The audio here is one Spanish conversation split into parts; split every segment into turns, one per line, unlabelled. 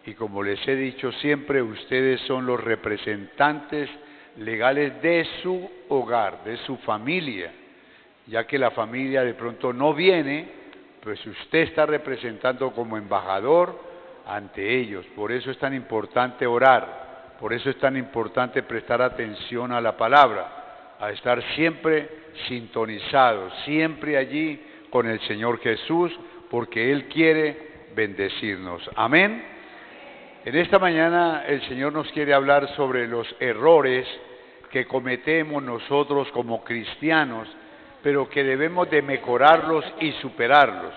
y como les he dicho siempre, ustedes son los representantes legales de su hogar, de su familia, ya que la familia de pronto no viene, pues usted está representando como embajador ante ellos. Por eso es tan importante orar, por eso es tan importante prestar atención a la palabra, a estar siempre sintonizados, siempre allí con el Señor Jesús, porque Él quiere bendecirnos. Amén. En esta mañana el Señor nos quiere hablar sobre los errores que cometemos nosotros como cristianos, pero que debemos de mejorarlos y superarlos.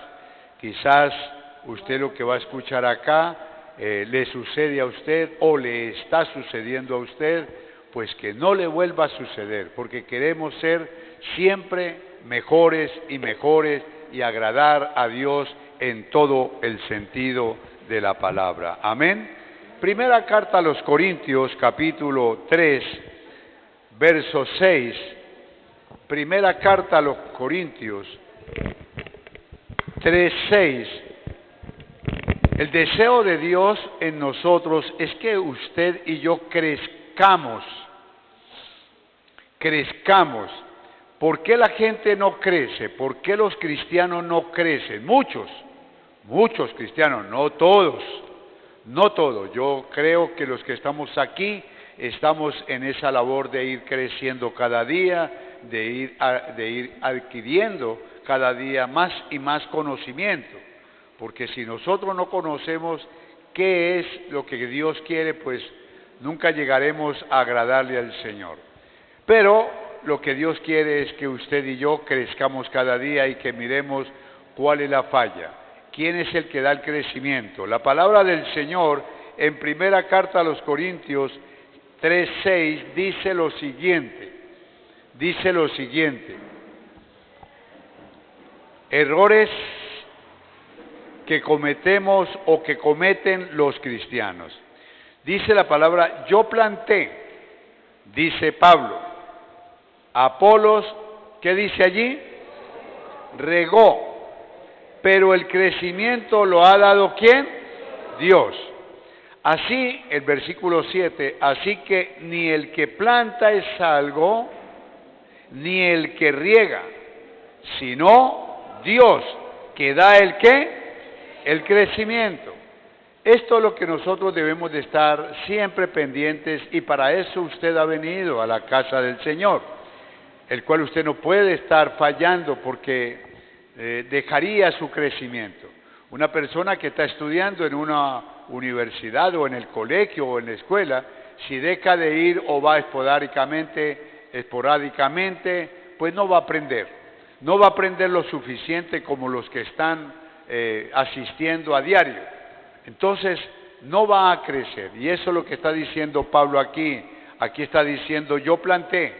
Quizás usted lo que va a escuchar acá le sucede a usted o le está sucediendo a usted, pues que no le vuelva a suceder, porque queremos ser siempre mejores y agradar a Dios en todo el sentido de la palabra. Amén. Primera carta a los Corintios, capítulo 3, verso 6. Primera carta a los Corintios 3, 6. El deseo de Dios en nosotros es que usted y yo crezcamos. ¿Por qué la gente no crece? ¿Por qué los cristianos no crecen? Muchos cristianos, no todos. Yo creo que los que estamos aquí estamos en esa labor de ir creciendo cada día, de ir adquiriendo cada día más y más conocimiento. Porque si nosotros no conocemos qué es lo que Dios quiere, pues nunca llegaremos a agradarle al Señor. Pero lo que Dios quiere es que usted y yo crezcamos cada día y que miremos cuál es la falla. ¿Quién es el que da el crecimiento? La palabra del Señor en primera carta a los Corintios 3:6 dice lo siguiente, errores que cometemos o que cometen los cristianos. Dice la palabra, yo planté, dice Pablo, Apolos, ¿qué dice allí? Regó. Pero el crecimiento lo ha dado ¿quién? Dios. Así, el versículo 7, así que ni el que planta es algo, ni el que riega, sino Dios, que da el ¿qué? El crecimiento. Esto es lo que nosotros debemos de estar siempre pendientes, y para eso usted ha venido a la casa del Señor, el cual usted no puede estar fallando porque dejaría su crecimiento. Una persona que está estudiando en una universidad o en el colegio o en la escuela, si deja de ir o va esporádicamente, pues no va a aprender. No va a aprender lo suficiente como los que están asistiendo a diario. Entonces, no va a crecer. Y eso es lo que está diciendo Pablo aquí. Aquí está diciendo, yo planté,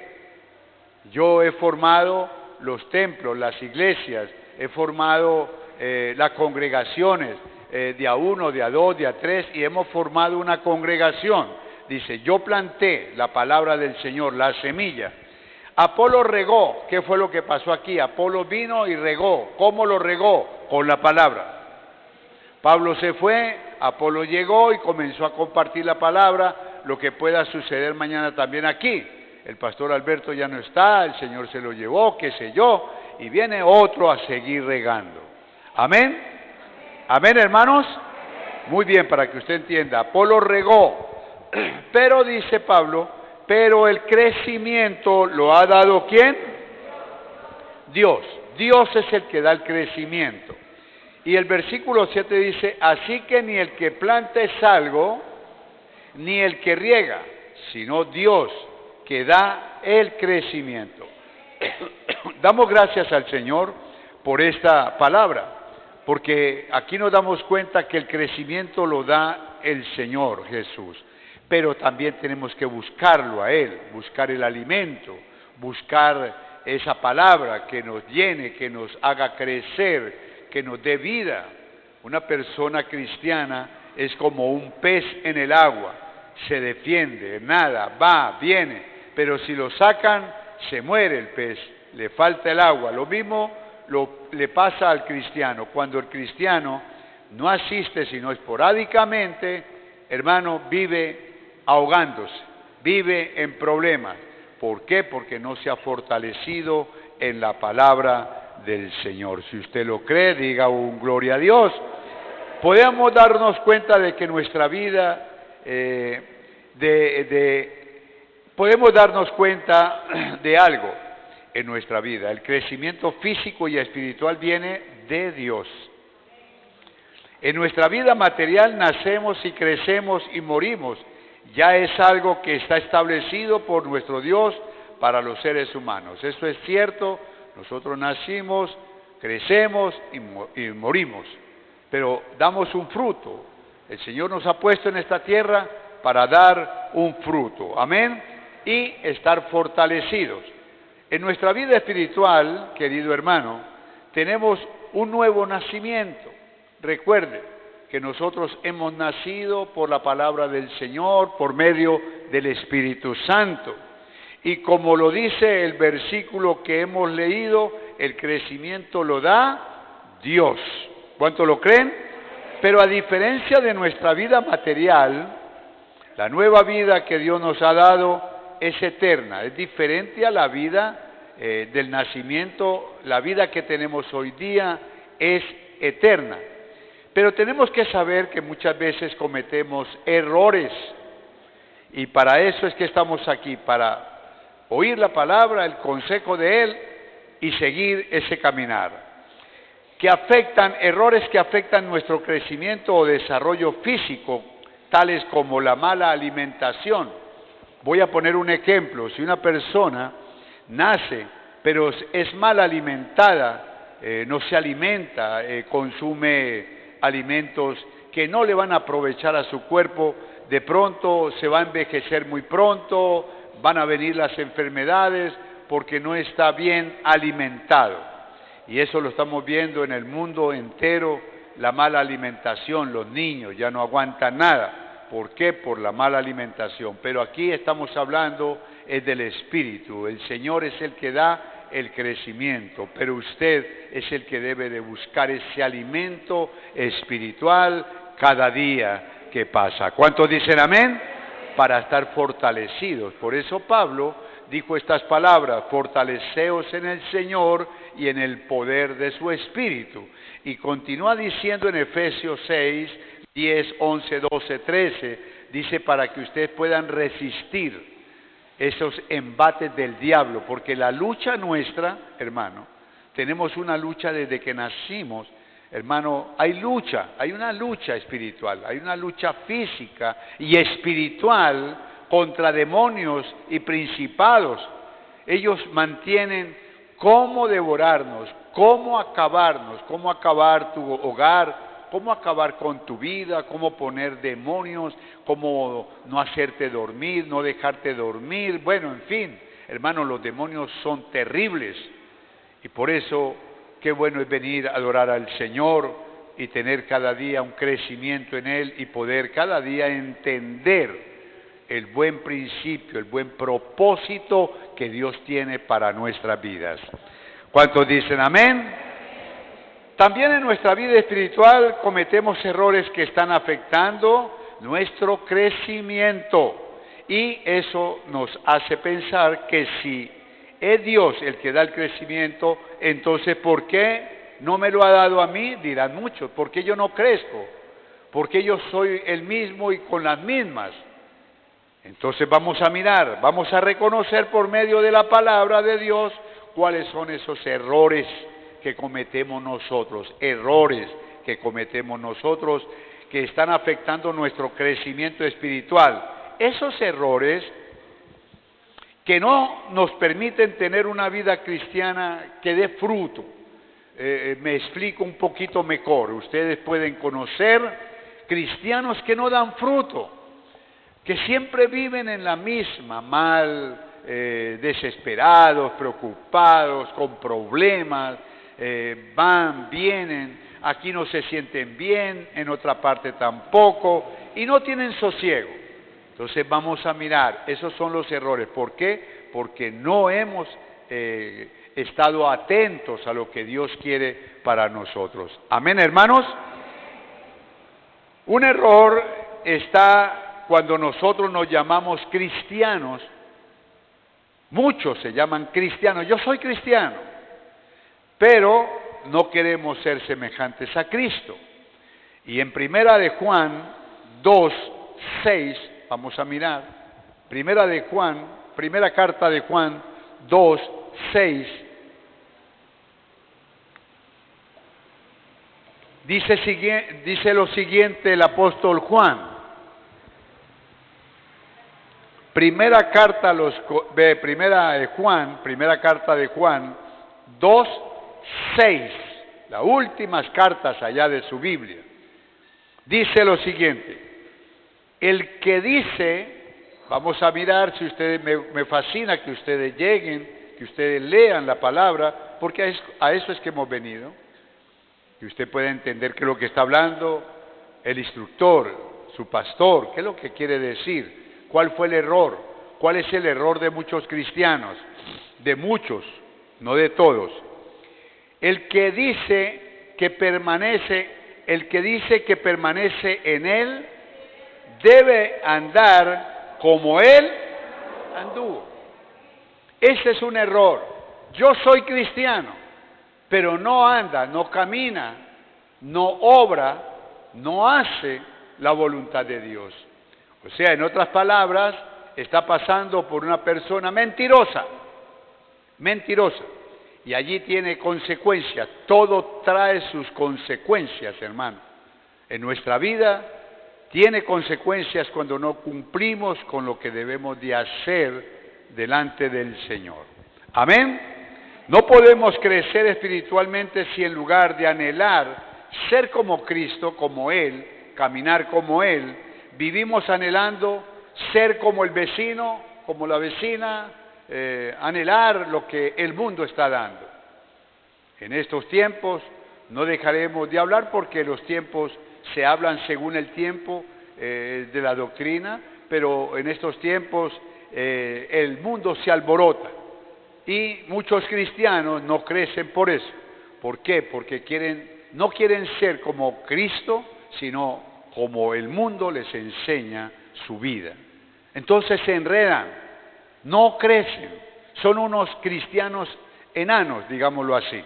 yo he formado los templos, las iglesias, he formado las congregaciones, de a uno, de a dos, de a tres, y hemos formado una congregación. Dice, yo planté, la palabra del Señor, la semilla. Apolo regó. ¿Qué fue lo que pasó aquí? Apolo vino y regó. ¿Cómo lo regó? Con la palabra. Pablo se fue, Apolo llegó y comenzó a compartir la palabra, lo que pueda suceder mañana también aquí. El pastor Alberto ya no está, el Señor se lo llevó, qué sé yo, y viene otro a seguir regando. ¿Amén? ¿Amén, hermanos? Muy bien, para que usted entienda, Apolo regó, pero dice Pablo, pero el crecimiento lo ha dado ¿quién? Dios. Dios es el que da el crecimiento. Y el versículo 7 dice, así que ni el que planta es algo, ni el que riega, sino Dios, que da el crecimiento. Damos gracias al Señor por esta palabra, porque aquí nos damos cuenta que el crecimiento lo da el Señor Jesús, pero también tenemos que buscarlo a Él, buscar el alimento, buscar esa palabra que nos llene, que nos haga crecer, que nos dé vida. Una persona cristiana es como un pez en el agua, se defiende, nada, va, viene, pero si lo sacan, se muere el pez, le falta el agua. Lo mismo le pasa al cristiano. Cuando el cristiano no asiste sino esporádicamente, hermano, vive ahogándose, vive en problemas. ¿Por qué? Porque no se ha fortalecido en la palabra del Señor. Si usted lo cree, diga un gloria a Dios. Podemos darnos cuenta de que nuestra vida, podemos darnos cuenta de algo en nuestra vida. El crecimiento físico y espiritual viene de Dios. En nuestra vida material nacemos y crecemos y morimos. Ya es algo que está establecido por nuestro Dios para los seres humanos. Eso es cierto, nosotros nacimos, crecemos y morimos, pero damos un fruto. El Señor nos ha puesto en esta tierra para dar un fruto, amén, y estar fortalecidos. En nuestra vida espiritual, querido hermano, tenemos un nuevo nacimiento. Recuerde que nosotros hemos nacido por la palabra del Señor, por medio del Espíritu Santo. Y como lo dice el versículo que hemos leído, el crecimiento lo da Dios. ¿Cuánto lo creen? Pero a diferencia de nuestra vida material, la nueva vida que Dios nos ha dado es eterna, es diferente a la vida del nacimiento. La vida que tenemos hoy día es eterna. Pero tenemos que saber que muchas veces cometemos errores, y para eso es que estamos aquí, para oír la palabra, el consejo de Él y seguir ese caminar. Errores que afectan nuestro crecimiento o desarrollo físico, tales como la mala alimentación. Voy a poner un ejemplo: si una persona nace pero es mal alimentada, no se alimenta, consume alimentos que no le van a aprovechar a su cuerpo, de pronto se va a envejecer muy pronto, van a venir las enfermedades porque no está bien alimentado. Y eso lo estamos viendo en el mundo entero, la mala alimentación. Los niños ya no aguantan nada. ¿Por qué? Por la mala alimentación. Pero aquí estamos hablando del Espíritu. El Señor es el que da el crecimiento, pero usted es el que debe de buscar ese alimento espiritual cada día que pasa. ¿Cuántos dicen amén? Para estar fortalecidos. Por eso Pablo dijo estas palabras: fortaleceos en el Señor y en el poder de su Espíritu. Y continúa diciendo en Efesios 6, 10, 11, 12, 13, dice: para que ustedes puedan resistir esos embates del diablo, porque la lucha nuestra, hermano, tenemos una lucha desde que nacimos, hermano. Hay una lucha espiritual, hay una lucha física y espiritual contra demonios y principados. Ellos mantienen cómo devorarnos, cómo acabarnos, cómo acabar tu hogar, cómo acabar con tu vida, cómo poner demonios, cómo no hacerte dormir, no dejarte dormir. Bueno, en fin, hermanos, los demonios son terribles. Y por eso, qué bueno es venir a adorar al Señor y tener cada día un crecimiento en Él y poder cada día entender el buen principio, el buen propósito que Dios tiene para nuestras vidas. ¿Cuántos dicen amén? También en nuestra vida espiritual cometemos errores que están afectando nuestro crecimiento, y eso nos hace pensar que si es Dios el que da el crecimiento, entonces ¿por qué no me lo ha dado a mí? Dirán muchos. ¿Por qué yo no crezco? ¿Por qué yo soy el mismo y con las mismas? Entonces vamos a mirar, vamos a reconocer por medio de la palabra de Dios cuáles son esos errores que cometemos nosotros, que están afectando nuestro crecimiento espiritual. Esos errores que no nos permiten tener una vida cristiana que dé fruto. Me explico un poquito mejor. Ustedes pueden conocer cristianos que no dan fruto, que siempre viven en la misma, desesperados, preocupados, con problemas. Van, vienen, aquí no se sienten bien, en otra parte tampoco, y no tienen sosiego. Entonces vamos a mirar, esos son los errores. ¿Por qué? Porque no hemos estado atentos a lo que Dios quiere para nosotros. Amén, hermanos. Un error está cuando nosotros nos llamamos cristianos. Muchos se llaman cristianos. Yo soy cristiano, pero no queremos ser semejantes a Cristo. Y en Primera de Juan 2:6, vamos a mirar, primera carta de Juan 2:6, dice lo siguiente el apóstol Juan. Primera carta de Juan 2:6, las últimas cartas allá de su Biblia. Dice lo siguiente: el que dice, vamos a mirar, si ustedes, me fascina que ustedes lleguen, que ustedes lean la palabra, porque a eso es que hemos venido, que usted pueda entender qué es lo que está hablando el instructor, su pastor, qué es lo que quiere decir. ¿Cuál fue el error? ¿Cuál es el error de muchos cristianos? De muchos, no de todos. El que dice que permanece en Él, debe andar como Él anduvo. Ese es un error. Yo soy cristiano, pero no anda, no camina, no obra, no hace la voluntad de Dios. O sea, en otras palabras, está pasando por una persona mentirosa, y allí tiene consecuencias. Todo trae sus consecuencias, hermano. En nuestra vida tiene consecuencias cuando no cumplimos con lo que debemos de hacer delante del Señor. Amén. No podemos crecer espiritualmente si en lugar de anhelar ser como Cristo, como Él, caminar como Él, vivimos anhelando ser como el vecino, como la vecina, anhelar lo que el mundo está dando. En estos tiempos no dejaremos de hablar porque los tiempos se hablan según el tiempo de la doctrina, pero en estos tiempos el mundo se alborota y muchos cristianos no crecen por eso. ¿Por qué? Porque no quieren ser como Cristo, sino como el mundo les enseña su vida. Entonces se enredan, no crecen, son unos cristianos enanos, digámoslo así.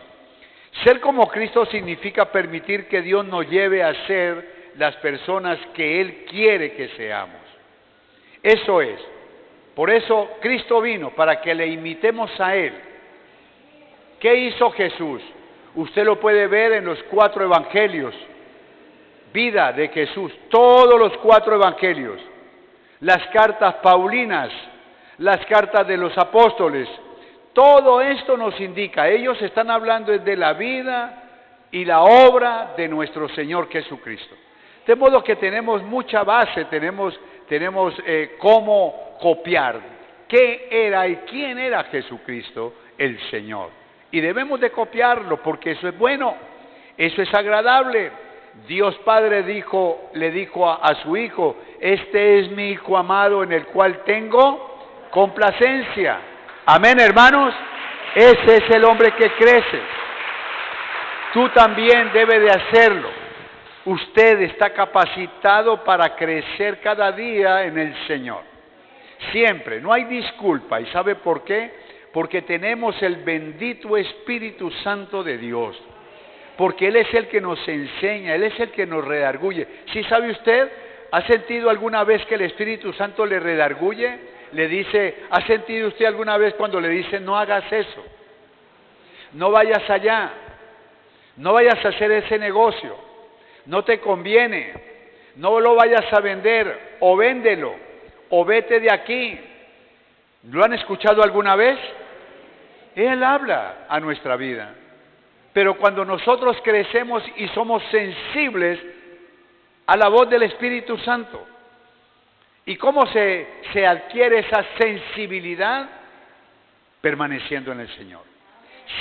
Ser como Cristo significa permitir que Dios nos lleve a ser las personas que Él quiere que seamos. Eso es. Por eso Cristo vino, para que le imitemos a Él. ¿Qué hizo Jesús? Usted lo puede ver en los 4 evangelios. Vida de Jesús, todos los 4 evangelios. Las cartas paulinas, las cartas de los apóstoles, todo esto nos indica, ellos están hablando de la vida y la obra de nuestro Señor Jesucristo. De modo que tenemos mucha base, tenemos cómo copiar qué era y quién era Jesucristo, el Señor. Y debemos de copiarlo porque eso es bueno, eso es agradable. Dios Padre le dijo a su Hijo: este es mi Hijo amado en el cual tengo complacencia. Amén, hermanos. Ese es el hombre que crece. Tú también debes de hacerlo. Usted está capacitado para crecer cada día en el Señor. Siempre, no hay disculpa. ¿Y sabe por qué? Porque tenemos el bendito Espíritu Santo de Dios. Porque Él es el que nos enseña, Él es el que nos redarguye. ¿Sí sabe usted? ¿Ha sentido alguna vez que el Espíritu Santo le redarguye? Le dice, ¿ha sentido usted alguna vez cuando le dice, no hagas eso? No vayas allá, no vayas a hacer ese negocio, no te conviene, no lo vayas a vender, o véndelo, o vete de aquí. ¿Lo han escuchado alguna vez? Él habla a nuestra vida. Pero cuando nosotros crecemos y somos sensibles a la voz del Espíritu Santo, ¿y cómo se adquiere esa sensibilidad? Permaneciendo en el Señor.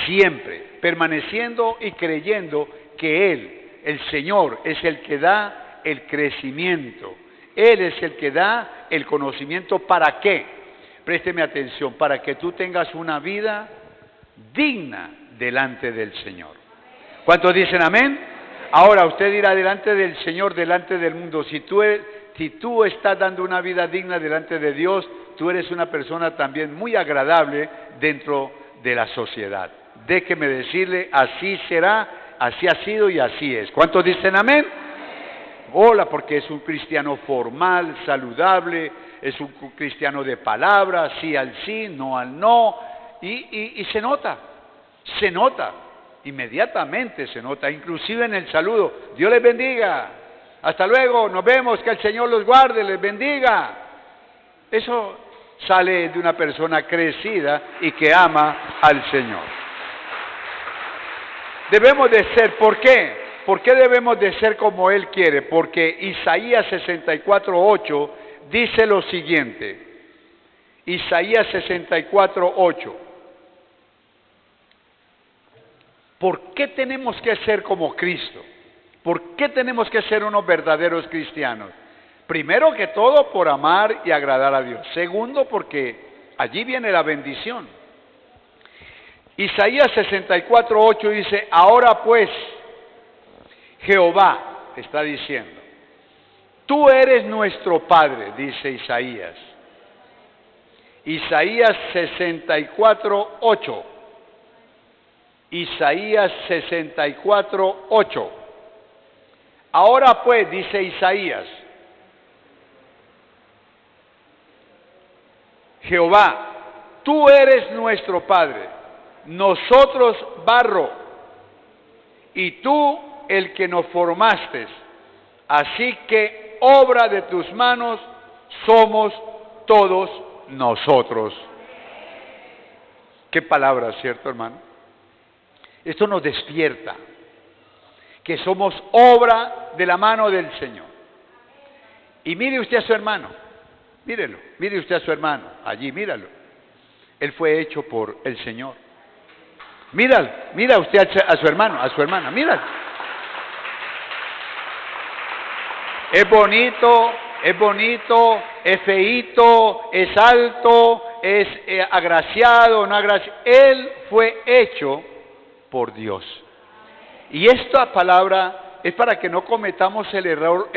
Siempre, permaneciendo y creyendo que Él, el Señor, es el que da el crecimiento. Él es el que da el conocimiento. ¿Para qué? Présteme atención, para que tú tengas una vida digna delante del Señor. ¿Cuántos dicen amén? Ahora usted dirá delante del Señor, delante del mundo. Si tú si tú estás dando una vida digna delante de Dios, tú eres una persona también muy agradable dentro de la sociedad. Déjeme decirle, así será, así ha sido y así es. ¿Cuántos dicen amén? Hola, porque es un cristiano formal, saludable, es un cristiano de palabra, sí al sí, no al no, y se nota, inmediatamente se nota, inclusive en el saludo. Dios les bendiga, hasta luego, nos vemos, que el Señor los guarde, les bendiga. Eso sale de una persona crecida y que ama al Señor. Debemos de ser, ¿por qué? ¿Por qué debemos de ser como Él quiere? Porque Isaías 64:8 dice lo siguiente. Isaías 64:8. ¿Por qué tenemos que ser como Cristo? ¿Por qué tenemos que ser unos verdaderos cristianos? Primero que todo, por amar y agradar a Dios. Segundo, porque allí viene la bendición. Isaías 64:8 dice, ahora pues, Jehová está diciendo, tú eres nuestro Padre, dice Isaías. Isaías 64:8. Isaías 64:8. Ahora pues, dice Isaías, Jehová, tú eres nuestro Padre, nosotros barro, y tú el que nos formaste, así que obra de tus manos somos todos nosotros. Qué palabra, ¿cierto, hermano? Esto nos despierta, que somos obra de la mano del Señor. Y mire usted a su hermano, mírelo, mire usted a su hermano, allí, míralo. Él fue hecho por el Señor. Míralo, mira usted a su hermano, a su hermana, míralo. Es bonito, es feíto, es alto, es agraciado, no agraciado. Él fue hecho por Dios. Y esta palabra es para que no cometamos el error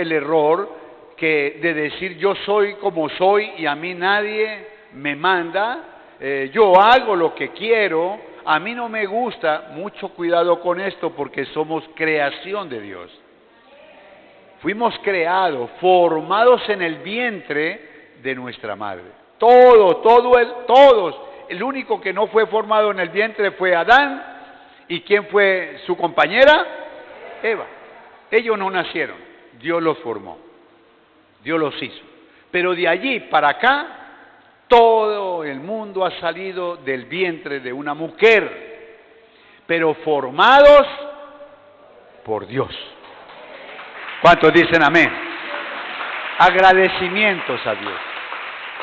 que de decir yo soy como soy y a mí nadie me manda, yo hago lo que quiero, a mí no me gusta. Mucho cuidado con esto, porque somos creación de Dios. Fuimos creados, formados en el vientre de nuestra madre. Todos. El único que no fue formado en el vientre fue Adán. ¿Y quién fue su compañera? Eva. Ellos no nacieron, Dios los formó, Dios los hizo. Pero de allí para acá, todo el mundo ha salido del vientre de una mujer, pero formados por Dios. ¿Cuántos dicen amén? Agradecimientos a Dios.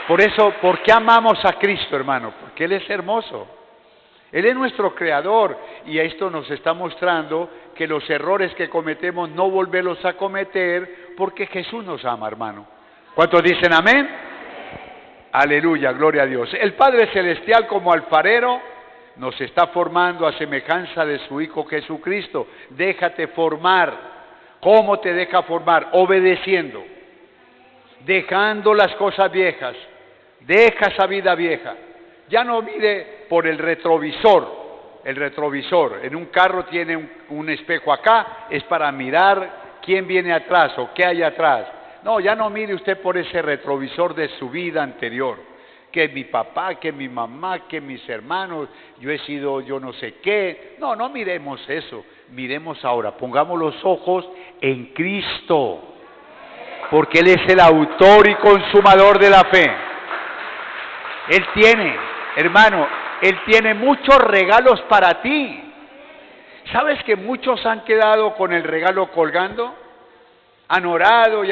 Por eso, ¿por qué amamos a Cristo, hermano? Porque Él es hermoso. Él es nuestro creador, y esto nos está mostrando que los errores que cometemos no volverlos a cometer, porque Jesús nos ama, hermano. ¿Cuántos dicen amén? Aleluya, gloria a Dios. El Padre Celestial, como alfarero, nos está formando a semejanza de su Hijo Jesucristo. Déjate formar. ¿Cómo te deja formar? Obedeciendo, dejando las cosas viejas. Deja esa vida vieja. Ya no mire por el retrovisor. El retrovisor en un carro tiene un espejo acá, es para mirar quién viene atrás o qué hay atrás. No, ya no mire usted por ese retrovisor de su vida anterior, que mi papá, que mi mamá, que mis hermanos, yo he sido yo no sé qué. No, no miremos eso, miremos ahora, pongamos los ojos en Cristo, porque Él es el autor y consumador de la fe. Él tiene, hermano, Él tiene muchos regalos para ti. ¿Sabes que muchos han quedado con el regalo colgando? Han orado,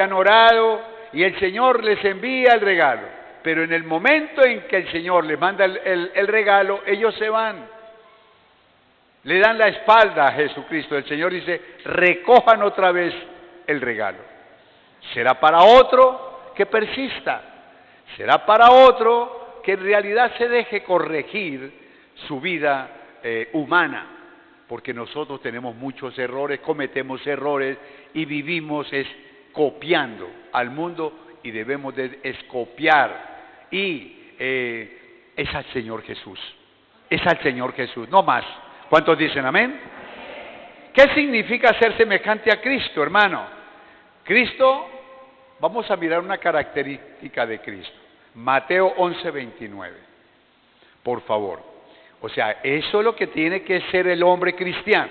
y el Señor les envía el regalo. Pero en el momento en que el Señor les manda el regalo, ellos se van. Le dan la espalda a Jesucristo. El Señor dice, recojan otra vez el regalo. Será para otro que persista. Será para otro que en realidad se deje corregir su vida humana, porque nosotros tenemos muchos errores, cometemos errores y vivimos copiando al mundo y debemos de excopiar. Y es al Señor Jesús. Es al Señor Jesús, no más. ¿Cuántos dicen amén? ¿Qué significa ser semejante a Cristo, hermano? Cristo, vamos a mirar una característica de Cristo. Mateo 11:29. Por favor. O sea, eso es lo que tiene que ser el hombre cristiano.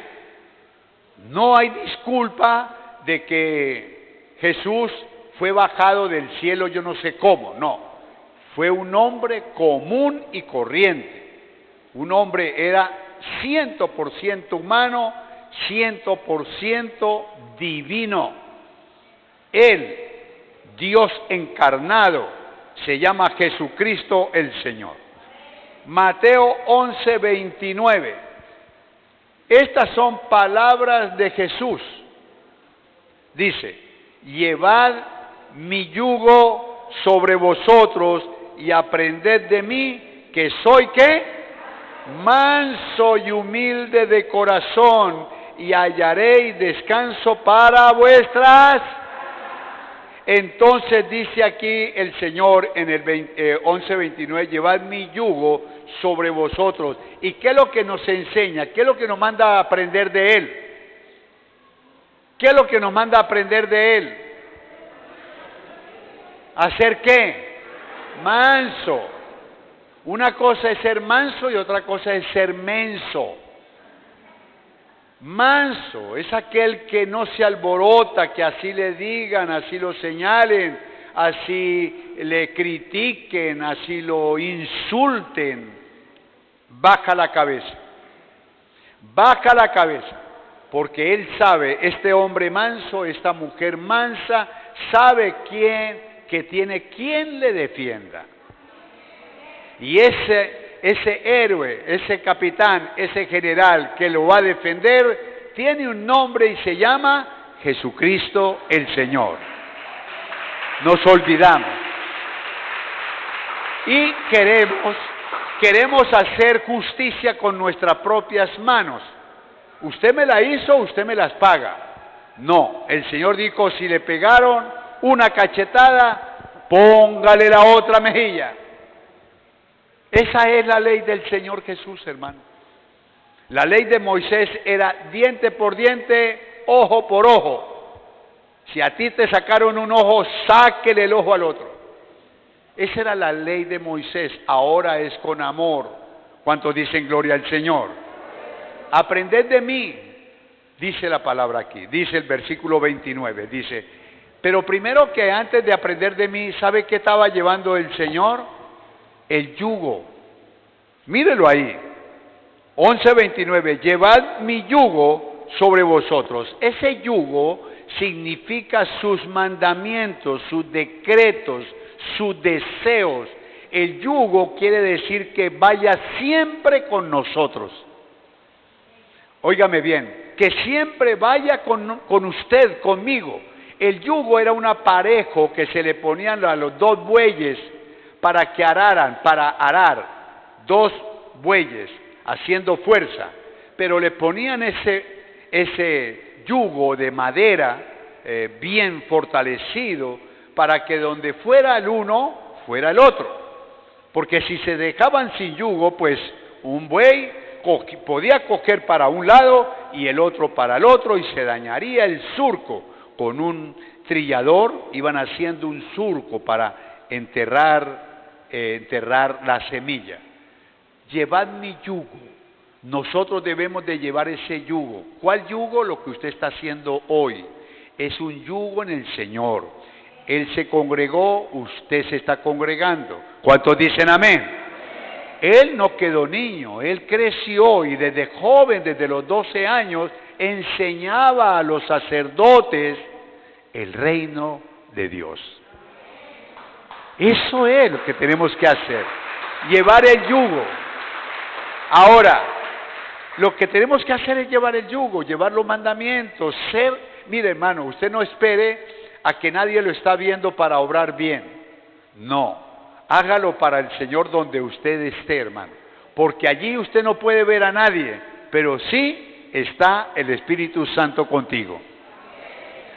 No hay disculpa de que Jesús fue bajado del cielo yo no sé cómo, no. Fue un hombre común y corriente. Un hombre era 100% humano, 100% divino. Él, Dios encarnado, se llama Jesucristo el Señor. Mateo 11:29. Estas son palabras de Jesús. Dice, llevad mi yugo sobre vosotros y aprended de mí, que soy ¿qué? Manso y humilde de corazón, y hallaréis descanso para vuestras. Entonces dice aquí el Señor en el 11:29, llevad mi yugo sobre vosotros. ¿Y qué es lo que nos enseña? ¿Qué es lo que nos manda a aprender de Él? ¿Qué es lo que nos manda a aprender de Él? ¿Hacer qué? Manso. Una cosa es ser manso y otra cosa es ser menso. Manso es aquel que no se alborota, que así le digan, así lo señalen, así le critiquen, así lo insulten. Baja la cabeza. Baja la cabeza. Porque él sabe, este hombre manso, esta mujer mansa, sabe que tiene quien le defienda. Y ese héroe, ese capitán, ese general que lo va a defender, tiene un nombre y se llama Jesucristo el Señor. Nos olvidamos. Y queremos hacer justicia con nuestras propias manos. Usted me la hizo, usted me las paga. No, el Señor dijo, si le pegaron una cachetada, póngale la otra mejilla. Esa es la ley del Señor Jesús, hermano. La ley de Moisés era diente por diente, ojo por ojo. Si a ti te sacaron un ojo, sáquele el ojo al otro. Esa era la ley de Moisés, ahora es con amor. ¿Cuántos dicen gloria al Señor? Aprended de mí, dice la palabra aquí, dice el versículo 29, dice, pero primero que antes de aprender de mí, ¿sabe qué estaba llevando el Señor? El yugo. Mírelo ahí. 11:29. Llevad mi yugo sobre vosotros. Ese yugo significa sus mandamientos, sus decretos, sus deseos. El yugo quiere decir que vaya siempre con nosotros. Óigame bien, que siempre vaya con usted, conmigo. El yugo era un aparejo que se le ponían a los dos bueyes para que araran, para arar, dos bueyes, haciendo fuerza, pero le ponían ese yugo de madera bien fortalecido, para que donde fuera el uno, fuera el otro, porque si se dejaban sin yugo, pues un buey podía coger para un lado y el otro para el otro, y se dañaría el surco. Con un trillador iban haciendo un surco para enterrar la semilla. Llevad mi yugo. Nosotros debemos de llevar ese yugo. ¿Cuál yugo? Lo que usted está haciendo hoy. Es un yugo en el Señor. Él se congregó, usted se está congregando. ¿Cuántos dicen amén? Él no quedó niño, él creció y desde joven, desde los 12 años, enseñaba a los sacerdotes el reino de Dios. Eso es lo que tenemos que hacer, llevar el yugo. Ahora, lo que tenemos que hacer es llevar el yugo, llevar los mandamientos, mire hermano, usted no espere a que nadie lo está viendo para obrar bien. No, hágalo para el Señor donde usted esté, hermano, porque allí usted no puede ver a nadie, pero sí está el Espíritu Santo contigo.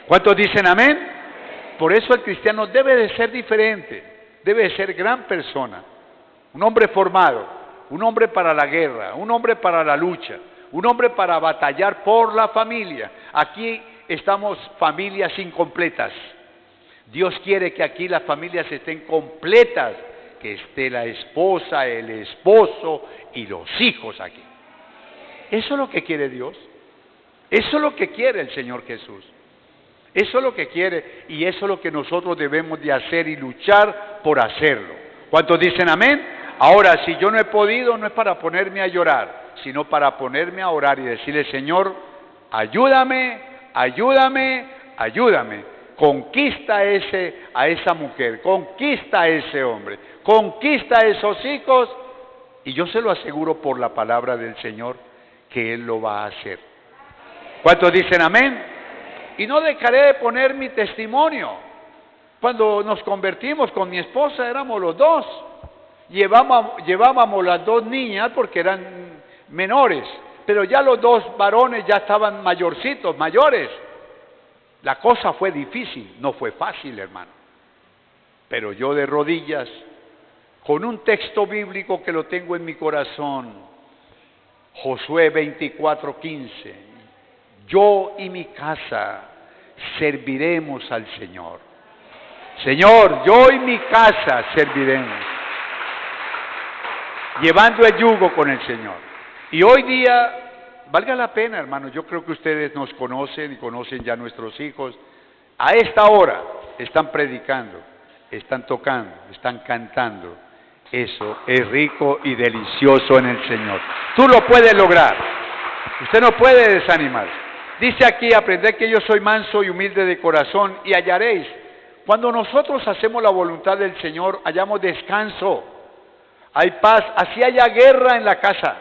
¿Cuántos dicen amén? Por eso el cristiano debe de ser diferente, debe de ser gran persona, un hombre formado, un hombre para la guerra, un hombre para la lucha, un hombre para batallar por la familia. Aquí estamos familias incompletas. Dios quiere que aquí las familias estén completas, que esté la esposa, el esposo y los hijos aquí. Eso es lo que quiere Dios. Eso es lo que quiere el Señor Jesús. Eso es lo que quiere y eso es lo que nosotros debemos de hacer y luchar por hacerlo. ¿Cuántos dicen amén? Ahora, si yo no he podido, no es para ponerme a llorar, sino para ponerme a orar y decirle, Señor, ayúdame, ayúdame, ayúdame. Conquista a esa mujer, conquista a ese hombre, conquista a esos hijos y yo se lo aseguro por la palabra del Señor que Él lo va a hacer. ¿Cuántos dicen amén? Y no dejaré de poner mi testimonio. Cuando nos convertimos con mi esposa éramos los dos. Llevábamos las dos niñas porque eran menores, pero ya los dos varones ya estaban mayorcitos, mayores. La cosa fue difícil, no fue fácil, hermano. Pero yo de rodillas, con un texto bíblico que lo tengo en mi corazón, Josué 24:15, yo y mi casa serviremos al Señor. Señor, yo y mi casa serviremos, llevando el yugo con el Señor. Y hoy día, valga la pena, hermanos, yo creo que ustedes nos conocen y conocen ya nuestros hijos. A esta hora están predicando, están tocando, están cantando. Eso es rico y delicioso en el Señor. Tú lo puedes lograr. Usted no puede desanimarse. Dice aquí, aprended que yo soy manso y humilde de corazón y hallaréis. Cuando nosotros hacemos la voluntad del Señor, hallamos descanso. Hay paz, así haya guerra en la casa.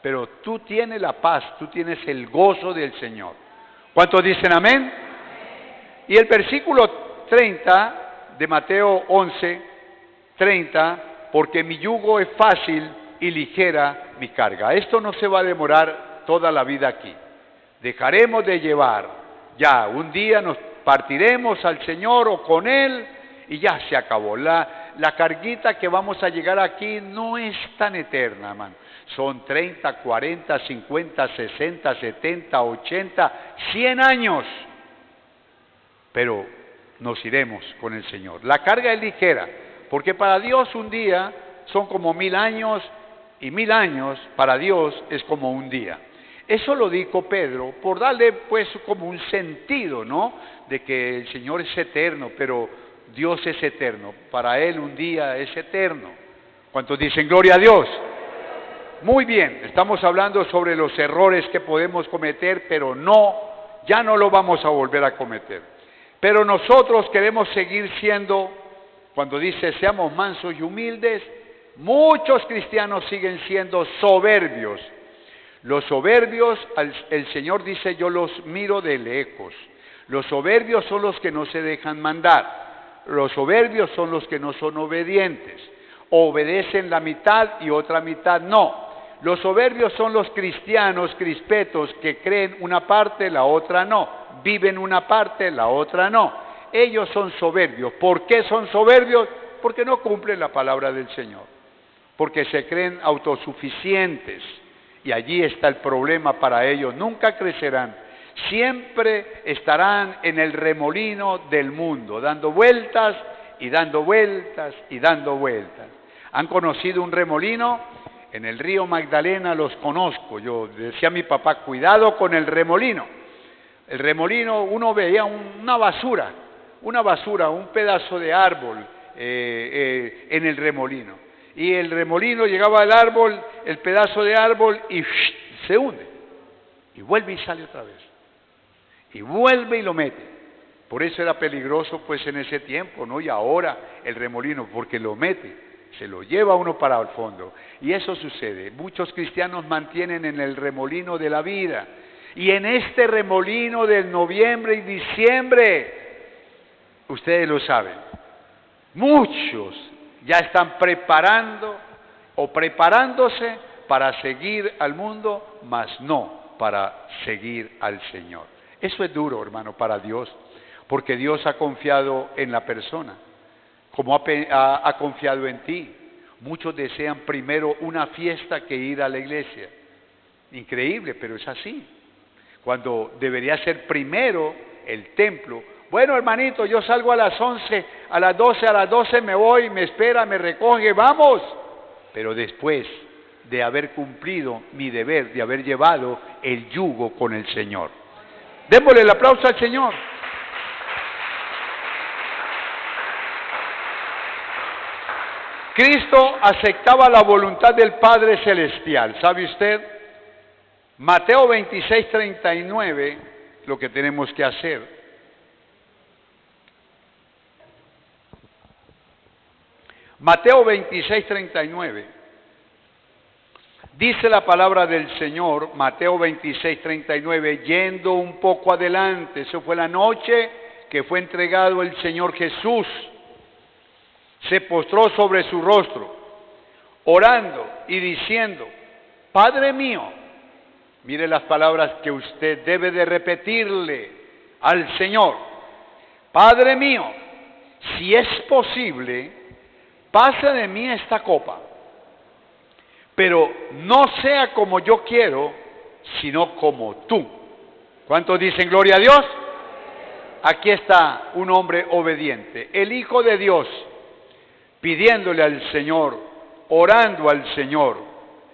Pero tú tienes la paz, tú tienes el gozo del Señor. ¿Cuántos dicen amén? Y el versículo 30 de Mateo 11:30, porque mi yugo es fácil y ligera mi carga. Esto no se va a demorar toda la vida aquí. Dejaremos de llevar, ya un día nos partiremos al Señor o con Él y ya se acabó. La carguita que vamos a llegar aquí no es tan eterna, hermano. Son 30, 40, 50, 60, 70, 80, 100 años. Pero nos iremos con el Señor. La carga es ligera, porque para Dios un día son como 1000 años y 1000 años para Dios es como un día. Eso lo dijo Pedro por darle pues como un sentido, ¿no? De que el Señor es eterno, pero Dios es eterno. Para Él un día es eterno. ¿Cuántos dicen gloria a Dios? Muy bien, estamos hablando sobre los errores que podemos cometer, pero ya no lo vamos a volver a cometer. Pero nosotros queremos seguir siendo, cuando dice seamos mansos y humildes, muchos cristianos siguen siendo soberbios. Los soberbios, el Señor dice, yo los miro de lejos. Los soberbios son los que no se dejan mandar. Los soberbios son los que no son obedientes. Obedecen la mitad y otra mitad no. Los soberbios son los cristianos crispetos que creen una parte, la otra no. Viven una parte, la otra no. Ellos son soberbios. ¿Por qué son soberbios? Porque no cumplen la palabra del Señor. Porque se creen autosuficientes. Y allí está el problema para ellos. Nunca crecerán. Siempre estarán en el remolino del mundo, dando vueltas y dando vueltas y dando vueltas. ¿Han conocido un remolino? En el río Magdalena los conozco. Yo decía a mi papá, cuidado con el remolino. El remolino, uno veía una basura, un pedazo de árbol en el remolino. Y el remolino llegaba al árbol, el pedazo de árbol, y se hunde. Y vuelve y sale otra vez. Y vuelve y lo mete. Por eso era peligroso pues en ese tiempo, ¿no? Y ahora el remolino, porque lo mete, se lo lleva uno para el fondo. Y eso sucede. Muchos cristianos mantienen en el remolino de la vida. Y en este remolino del noviembre y diciembre, ustedes lo saben, muchos ya están preparando o preparándose para seguir al mundo, mas no para seguir al Señor. Eso es duro, hermano, para Dios. porque Dios ha confiado en la persona, como ha confiado en ti. Muchos desean primero una fiesta que ir a la iglesia. Increíble, pero es así. Cuando debería ser primero el templo. Bueno, hermanito, yo salgo a las 11, a las 12 me voy, me espera, me recoge, vamos. Pero después de haber cumplido mi deber, de haber llevado el yugo con el Señor. Démosle el aplauso al Señor. Cristo aceptaba la voluntad del Padre Celestial. ¿Sabe usted? Mateo 26:39, lo que tenemos que hacer. Mateo 26:39. Dice la palabra del Señor, Mateo 26:39, yendo un poco adelante, eso fue la noche que fue entregado el Señor Jesús. Se postró sobre su rostro, orando y diciendo, Padre mío, mire las palabras que usted debe de repetirle al Señor. Padre mío, si es posible, pasa de mí esta copa, pero no sea como yo quiero, sino como tú. ¿Cuántos dicen gloria a Dios? Aquí está un hombre obediente, el Hijo de Dios, pidiéndole al Señor, orando al Señor,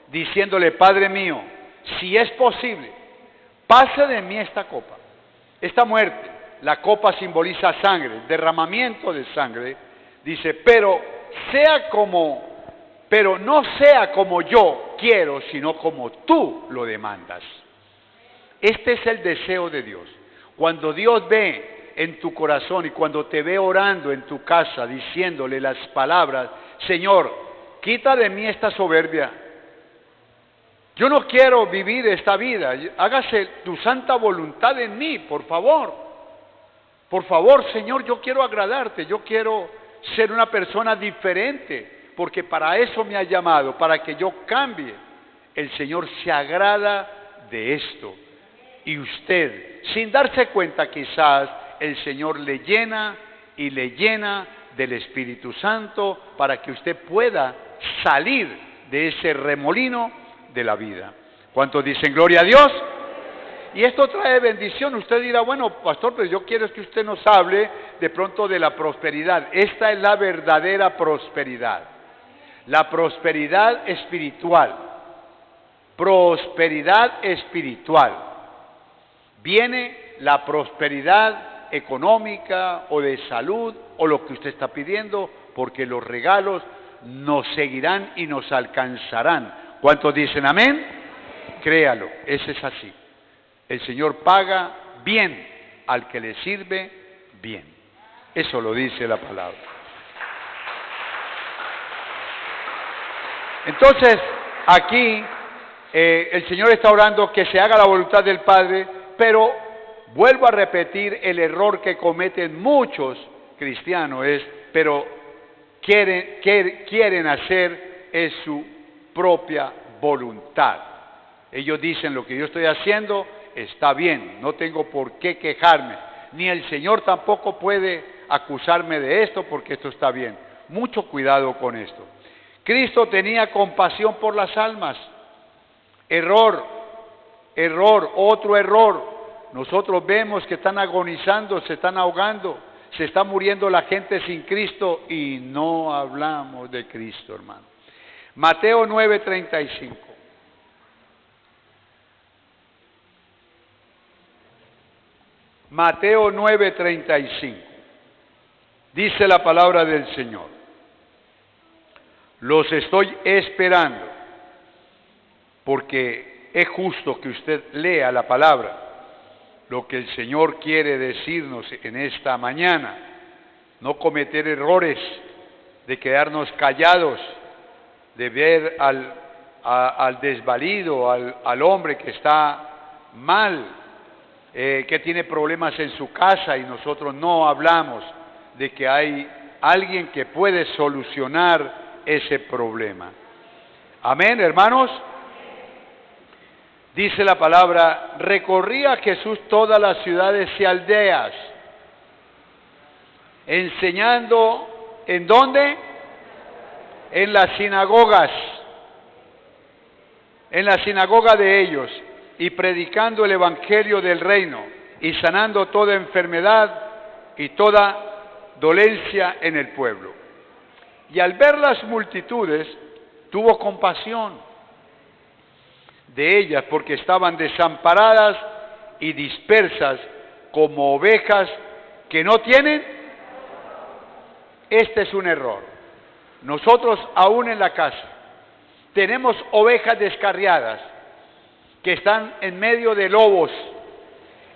diciéndole, Padre mío, si es posible, pase de mí esta copa, esta muerte. La copa simboliza sangre, derramamiento de sangre. Dice, pero no sea como yo quiero, sino como tú lo demandas. Este es el deseo de Dios. Cuando Dios ve en tu corazón y cuando te ve orando en tu casa, diciéndole las palabras, Señor, quita de mí esta soberbia. Yo no quiero vivir esta vida. Hágase tu santa voluntad en mí, por favor. Por favor, Señor, yo quiero agradarte. Yo quiero ser una persona diferente, porque para eso me ha llamado, para que yo cambie. El Señor se agrada de esto. Y usted, sin darse cuenta quizás, el Señor le llena y le llena del Espíritu Santo para que usted pueda salir de ese remolino de la vida. ¿Cuántos dicen gloria a Dios? Y esto trae bendición. Usted dirá, bueno, pastor, pero yo quiero que usted nos hable de pronto de la prosperidad. Esta es la verdadera prosperidad. La prosperidad espiritual. Prosperidad espiritual. Viene la prosperidad económica o de salud o lo que usted está pidiendo, porque los regalos nos seguirán y nos alcanzarán. ¿Cuántos dicen amén? Créalo, ese es así. El Señor paga bien al que le sirve bien. Eso lo dice la palabra. Entonces, aquí el Señor está orando que se haga la voluntad del Padre, pero vuelvo a repetir, el error que cometen muchos cristianos pero quieren hacer es su propia voluntad. Ellos dicen, lo que yo estoy haciendo está bien, no tengo por qué quejarme, ni el Señor tampoco puede acusarme de esto porque esto está bien. Mucho cuidado con esto. Cristo tenía compasión por las almas. Error, otro error. Nosotros vemos que están agonizando, se están ahogando, se está muriendo la gente sin Cristo y no hablamos de Cristo, hermano. Mateo 9:35. Mateo 9:35. Dice la palabra del Señor. Los estoy esperando, porque es justo que usted lea la palabra, lo que el Señor quiere decirnos en esta mañana. No cometer errores, de quedarnos callados, de ver al desvalido, al hombre que está mal, que tiene problemas en su casa y nosotros no hablamos de que hay alguien que puede solucionar ese problema. Amén, hermanos. Dice la palabra, recorría Jesús todas las ciudades y aldeas, enseñando, ¿en dónde? En las sinagogas, en la sinagoga de ellos, y predicando el evangelio del reino, y sanando toda enfermedad y toda dolencia en el pueblo. Y al ver las multitudes, tuvo compasión de ellas, porque estaban desamparadas y dispersas como ovejas que no tienen. Este es un error. Nosotros aún en la casa tenemos ovejas descarriadas que están en medio de lobos,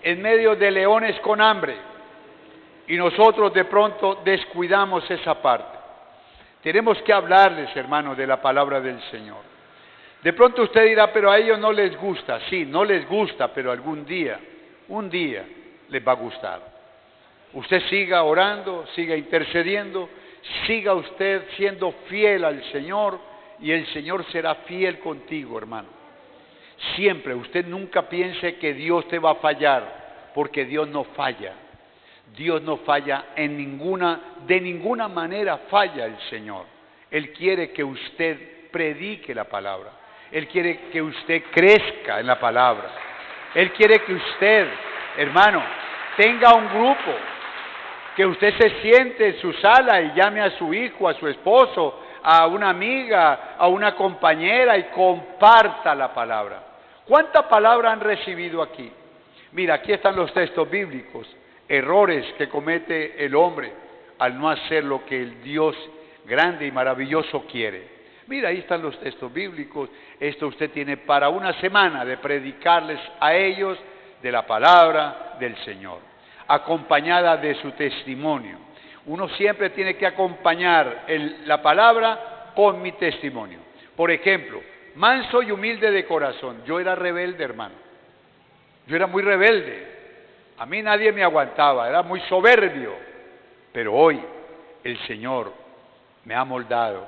en medio de leones con hambre, y nosotros de pronto descuidamos esa parte. Tenemos que hablarles, hermanos, de la palabra del Señor. De pronto usted dirá, pero a ellos no les gusta. Sí, no les gusta, pero algún día, un día les va a gustar. Usted siga orando, siga intercediendo, siga usted siendo fiel al Señor, y el Señor será fiel contigo, hermano. Siempre, usted nunca piense que Dios te va a fallar, porque Dios no falla. Dios no falla de ninguna manera falla el Señor. Él quiere que usted predique la palabra. Él quiere que usted crezca en la palabra. Él quiere que usted, hermano, tenga un grupo, que usted se siente en su sala y llame a su hijo, a su esposo, a una amiga, a una compañera, y comparta la palabra. ¿Cuánta palabra han recibido aquí? Mira, aquí están los textos bíblicos, errores que comete el hombre al no hacer lo que el Dios grande y maravilloso quiere. Mira, ahí están los textos bíblicos. Esto usted tiene para una semana de predicarles a ellos de la palabra del Señor, acompañada de su testimonio. Uno siempre tiene que acompañar la palabra con mi testimonio. Por ejemplo, manso y humilde de corazón. Yo era rebelde, hermano. Yo era muy rebelde. A mí nadie me aguantaba, era muy soberbio. Pero hoy el Señor me ha moldado,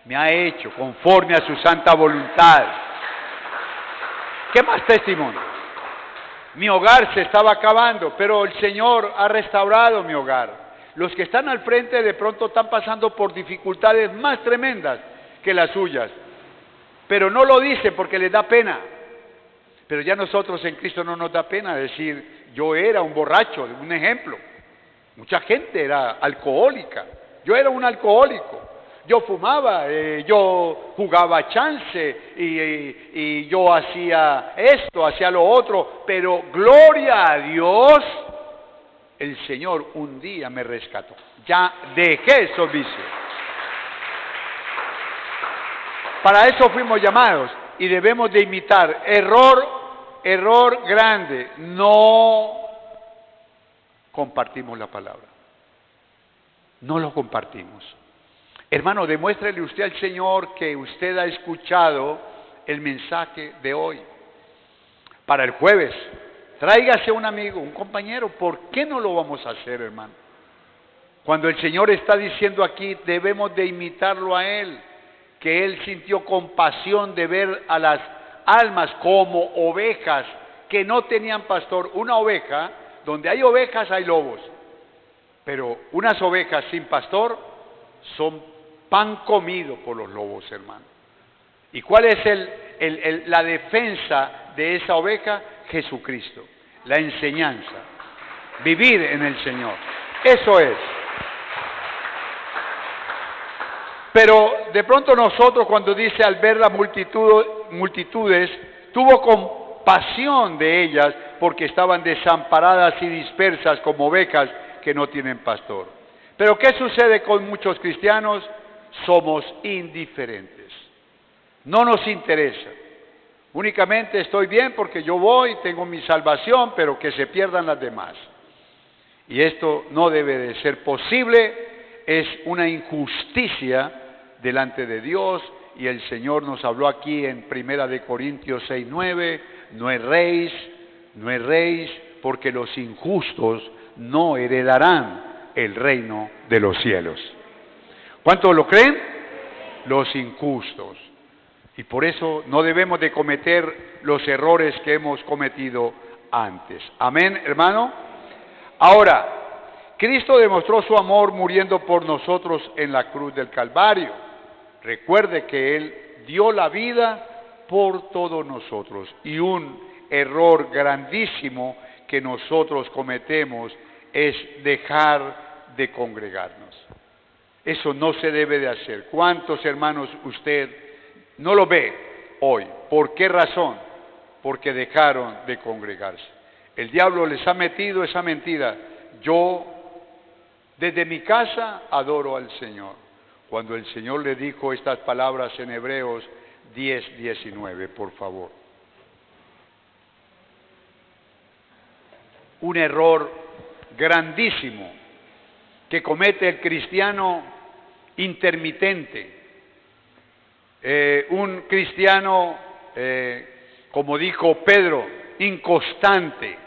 me ha hecho conforme a su santa voluntad. ¿Qué más testimonio? Mi hogar se estaba acabando, pero el Señor ha restaurado mi hogar. Los que están al frente de pronto están pasando por dificultades más tremendas que las suyas, pero no lo dicen porque les da pena. Pero ya nosotros en Cristo no nos da pena decir, yo era un borracho, un ejemplo. Mucha gente era alcohólica, yo era un alcohólico. Yo fumaba, yo jugaba chance y yo hacía esto, hacía lo otro, pero gloria a Dios, el Señor un día me rescató. Ya dejé esos vicios. Para eso fuimos llamados y debemos de imitar. Error grande, no compartimos la palabra. No lo compartimos. Hermano, demuéstrele usted al Señor que usted ha escuchado el mensaje de hoy. Para el jueves, tráigase un amigo, un compañero. ¿Por qué no lo vamos a hacer, hermano? Cuando el Señor está diciendo aquí, debemos de imitarlo a Él, que Él sintió compasión de ver a las almas como ovejas que no tenían pastor. Una oveja, donde hay ovejas hay lobos, pero unas ovejas sin pastor son pan comido por los lobos, hermano. ¿Y cuál es la defensa de esa oveja? Jesucristo, la enseñanza, vivir en el Señor. Eso es. Pero de pronto nosotros, cuando dice al ver las multitudes, tuvo compasión de ellas porque estaban desamparadas y dispersas como ovejas que no tienen pastor. Pero ¿qué sucede con muchos cristianos? Somos indiferentes. No nos interesa. Únicamente estoy bien porque yo voy, tengo mi salvación, pero que se pierdan las demás. Y esto no debe de ser posible, es una injusticia delante de Dios, y el Señor nos habló aquí en 1 Corintios 6:9, no erréis, porque los injustos no heredarán el reino de los cielos. ¿Cuántos lo creen? Los injustos. Y por eso no debemos de cometer los errores que hemos cometido antes. Amén, hermano. Ahora, Cristo demostró su amor muriendo por nosotros en la cruz del Calvario. Recuerde que Él dio la vida por todos nosotros. Y un error grandísimo que nosotros cometemos es dejar de congregarnos. Eso no se debe de hacer. ¿Cuántos hermanos usted no lo ve hoy? ¿Por qué razón? Porque dejaron de congregarse. El diablo les ha metido esa mentira. Yo desde mi casa adoro al Señor. Cuando el Señor le dijo estas palabras en Hebreos 10:19, por favor. Un error grandísimo que comete el cristiano intermitente, un cristiano, como dijo Pedro, inconstante.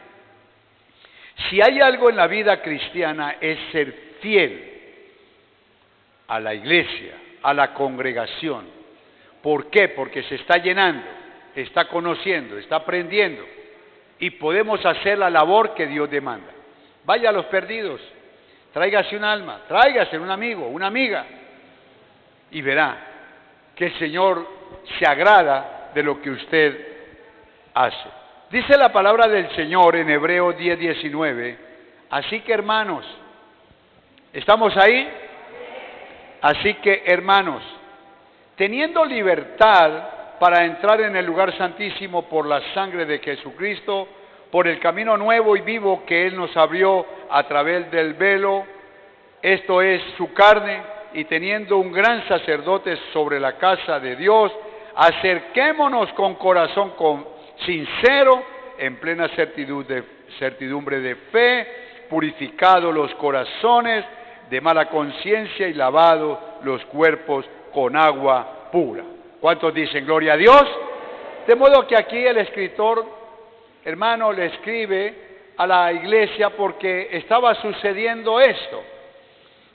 Si hay algo en la vida cristiana es ser fiel a la iglesia, a la congregación. ¿Por qué? Porque se está llenando, está conociendo, está aprendiendo y podemos hacer la labor que Dios demanda. Vaya a los perdidos, tráigase un alma, tráigase un amigo, una amiga y verá que el Señor se agrada de lo que usted hace. Dice la palabra del Señor en Hebreos 10:19, así que hermanos, ¿estamos ahí? Así que hermanos, teniendo libertad para entrar en el lugar santísimo por la sangre de Jesucristo, por el camino nuevo y vivo que Él nos abrió a través del velo, esto es su carne, y teniendo un gran sacerdote sobre la casa de Dios, acerquémonos con corazón sincero, en plena certidumbre de fe, purificados los corazones de mala conciencia y lavados los cuerpos con agua pura. ¿Cuántos dicen gloria a Dios? De modo que aquí el escritor, hermano, le escribe a la iglesia porque estaba sucediendo esto.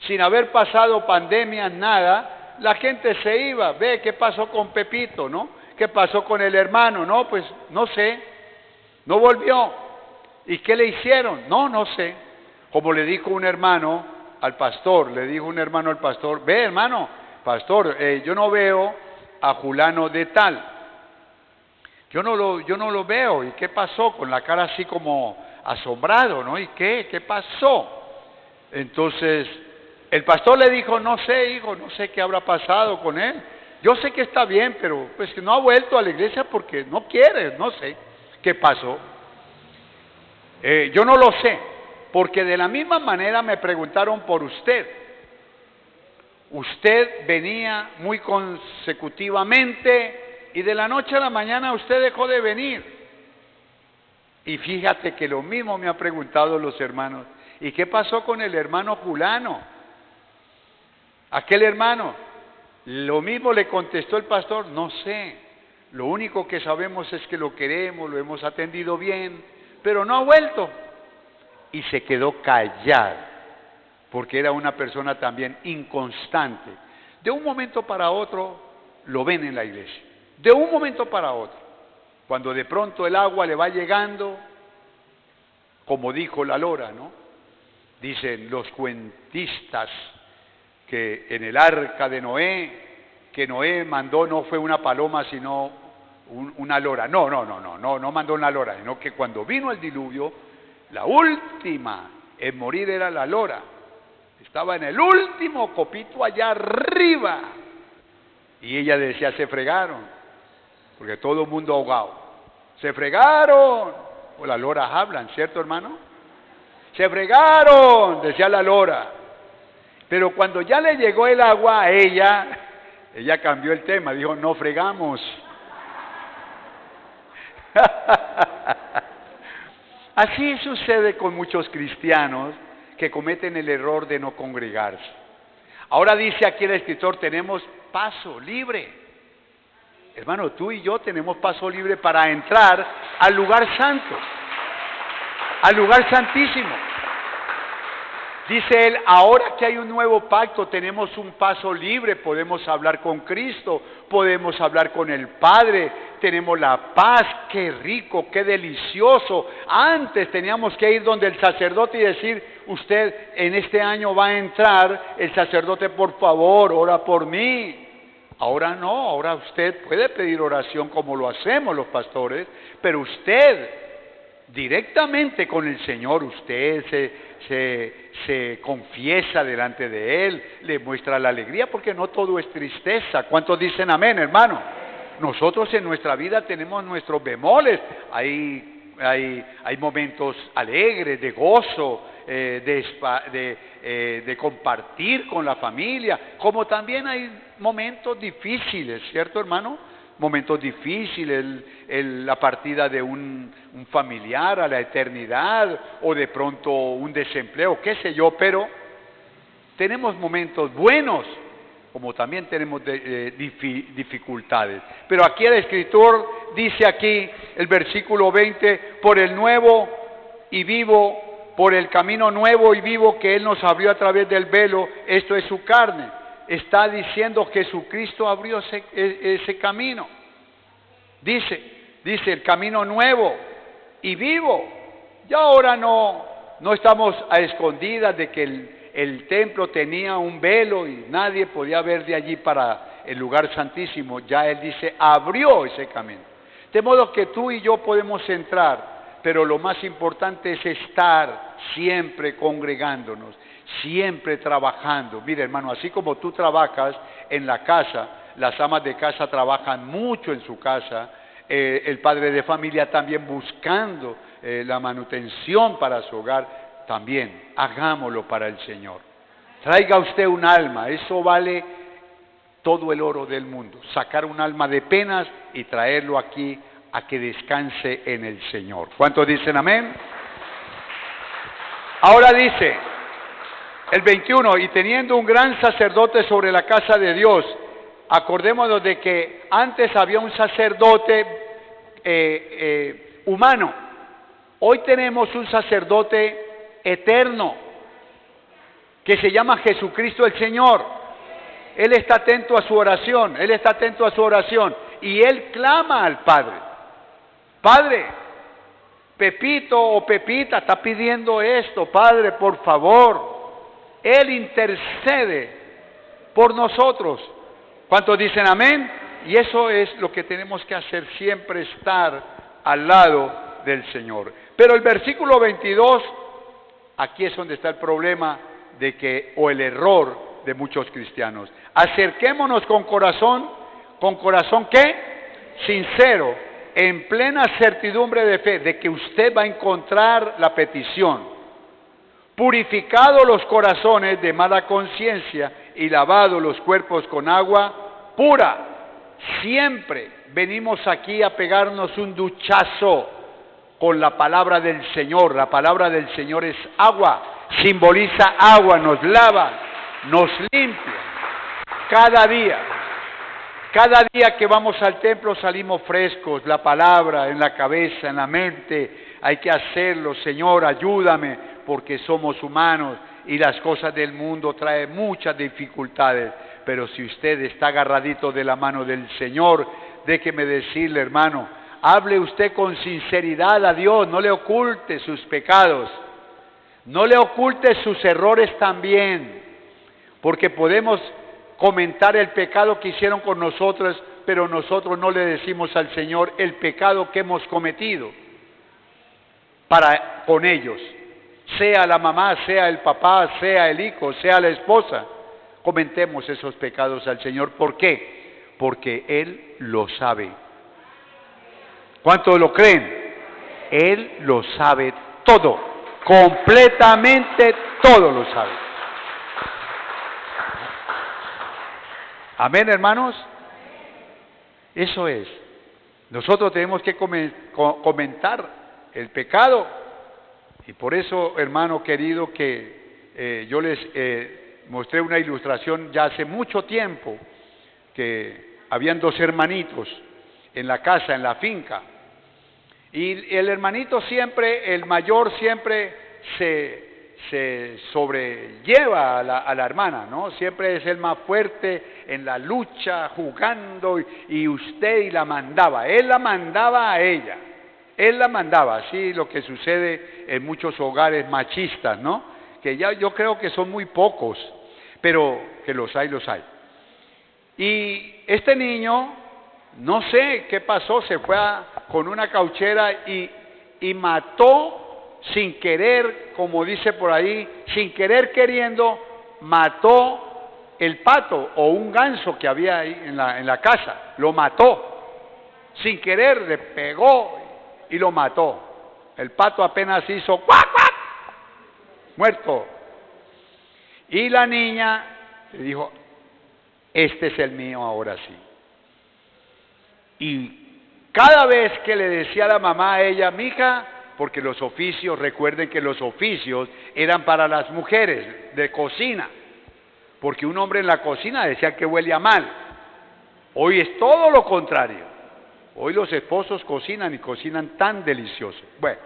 Sin haber pasado pandemia, nada, la gente se iba. Ve qué pasó con Pepito, ¿no? ¿Qué pasó con el hermano? No, pues no sé, no volvió. ¿Y qué le hicieron? No sé. Como le dijo un hermano al pastor, ve hermano, pastor, yo no veo a Julano de tal. Yo no lo veo. ¿Y qué pasó? Con la cara así como asombrado, ¿no? ¿Y qué pasó? Entonces, el pastor le dijo, no sé, hijo, no sé qué habrá pasado con él. Yo sé que está bien, pero pues que no ha vuelto a la iglesia porque no quiere, no sé qué pasó. Yo no lo sé, porque de la misma manera me preguntaron por usted. Usted venía muy consecutivamente y de la noche a la mañana usted dejó de venir. Y fíjate que lo mismo me han preguntado los hermanos. ¿Y qué pasó con el hermano Julano? Aquel hermano, lo mismo le contestó el pastor, no sé. Lo único que sabemos es que lo queremos, lo hemos atendido bien, pero no ha vuelto. Y se quedó callado, porque era una persona también inconstante. De un momento para otro lo ven en la iglesia, de un momento para otro. Cuando de pronto el agua le va llegando, como dijo la Lora, ¿no? Dicen los cuentistas que en el arca de Noé, que Noé mandó no fue una paloma sino una lora. No mandó una lora, sino que cuando vino el diluvio, la última en morir era la lora. Estaba en el último copito allá arriba. Y ella decía, se fregaron, porque todo el mundo ahogado. Se fregaron. O las loras hablan, ¿cierto, hermano? Se fregaron, decía la lora. Pero cuando ya le llegó el agua a ella cambió el tema, dijo, no fregamos. Así sucede con muchos cristianos que cometen el error de no congregarse. Ahora dice aquí el escritor, tenemos paso libre. Hermano, tú y yo tenemos paso libre para entrar al lugar santo, al lugar santísimo. Dice él, ahora que hay un nuevo pacto, tenemos un paso libre, podemos hablar con Cristo, podemos hablar con el Padre, tenemos la paz, qué rico, qué delicioso. Antes teníamos que ir donde el sacerdote y decir, usted en este año va a entrar, el sacerdote, por favor, ora por mí. Ahora no, ahora usted puede pedir oración como lo hacemos los pastores, pero usted directamente con el Señor, usted se confiesa delante de Él, le muestra la alegría, porque no todo es tristeza. ¿Cuántos dicen amén, hermano? Nosotros en nuestra vida tenemos nuestros bemoles, hay momentos alegres, de gozo, de compartir con la familia, como también hay momentos difíciles, ¿cierto, hermano? Momentos difíciles, la partida de un familiar a la eternidad, o de pronto un desempleo, qué sé yo, pero tenemos momentos buenos, como también tenemos dificultades. Pero aquí el escritor dice aquí, el versículo 20, por el nuevo y vivo, por el camino nuevo y vivo que Él nos abrió a través del velo, esto es su carne. Está diciendo que Jesucristo abrió ese camino. Dice el camino nuevo y vivo. Ya ahora no estamos a escondidas de que el templo tenía un velo y nadie podía ver de allí para el lugar santísimo. Ya Él dice, abrió ese camino. De modo que tú y yo podemos entrar, pero lo más importante es estar siempre congregándonos, siempre trabajando. Mira, hermano, así como tú trabajas en la casa, las amas de casa trabajan mucho en su casa, el padre de familia también buscando la manutención para su hogar. También hagámoslo para el Señor. Traiga usted un alma, eso vale todo el oro del mundo. Sacar un alma de penas y traerlo aquí a que descanse en el Señor. ¿Cuántos dicen amén? Ahora dice el 21, y teniendo un gran sacerdote sobre la casa de Dios. Acordémonos de que antes había un sacerdote humano. Hoy tenemos un sacerdote eterno, que se llama Jesucristo el Señor. Él está atento a su oración, y Él clama al Padre. Padre, Pepito o Pepita está pidiendo esto, Padre, por favor. Él intercede por nosotros. ¿Cuántos dicen amén? Y eso es lo que tenemos que hacer, siempre estar al lado del Señor. Pero el versículo 22, aquí es donde está el problema o el error de muchos cristianos. Acerquémonos con corazón ¿qué? Sincero, en plena certidumbre de fe, de que usted va a encontrar la petición. Purificados los corazones de mala conciencia y lavados los cuerpos con agua pura. Siempre venimos aquí a pegarnos un duchazo con la palabra del Señor. La palabra del Señor es agua, simboliza agua, nos lava, nos limpia. Cada día que vamos al templo salimos frescos, la palabra en la cabeza, en la mente. Hay que hacerlo. Señor, ayúdame, porque somos humanos y las cosas del mundo traen muchas dificultades. Pero si usted está agarradito de la mano del Señor, déjeme decirle, hermano, hable usted con sinceridad a Dios, no le oculte sus pecados, no le oculte sus errores también, porque podemos comentar el pecado que hicieron con nosotros, pero nosotros no le decimos al Señor el pecado que hemos cometido con ellos, sea la mamá, sea el papá, sea el hijo, sea la esposa. Comentemos esos pecados al Señor. ¿Por qué? Porque Él lo sabe. ¿Cuántos lo creen? Él lo sabe todo, completamente todo lo sabe. Amén, hermanos. Eso es. Nosotros tenemos que comentar el pecado. Y por eso, hermano querido, que yo les mostré una ilustración ya hace mucho tiempo, que habían dos hermanitos en la casa, en la finca. Y el hermanito siempre, el mayor siempre se sobrelleva a la hermana, ¿no? Siempre es el más fuerte en la lucha, jugando, y la mandaba. Él la mandaba a ella. Él la mandaba, así lo que sucede en muchos hogares machistas, ¿no? porque ya yo creo que son muy pocos, pero que los hay, los hay. Y este niño, no sé qué pasó, se fue con una cauchera y mató sin querer, como dice por ahí, sin querer queriendo, mató el pato o un ganso que había ahí en la casa, lo mató. Sin querer le pegó y lo mató. El pato apenas hizo ¡cuac, cuac! Muerto. Y la niña le dijo, este es el mío ahora sí. Y cada vez que le decía a la mamá a ella, mija, porque los oficios, recuerden que los oficios eran para las mujeres de cocina, porque un hombre en la cocina decía que huele a mal. Hoy es todo lo contrario. Hoy los esposos cocinan y cocinan tan delicioso. Bueno,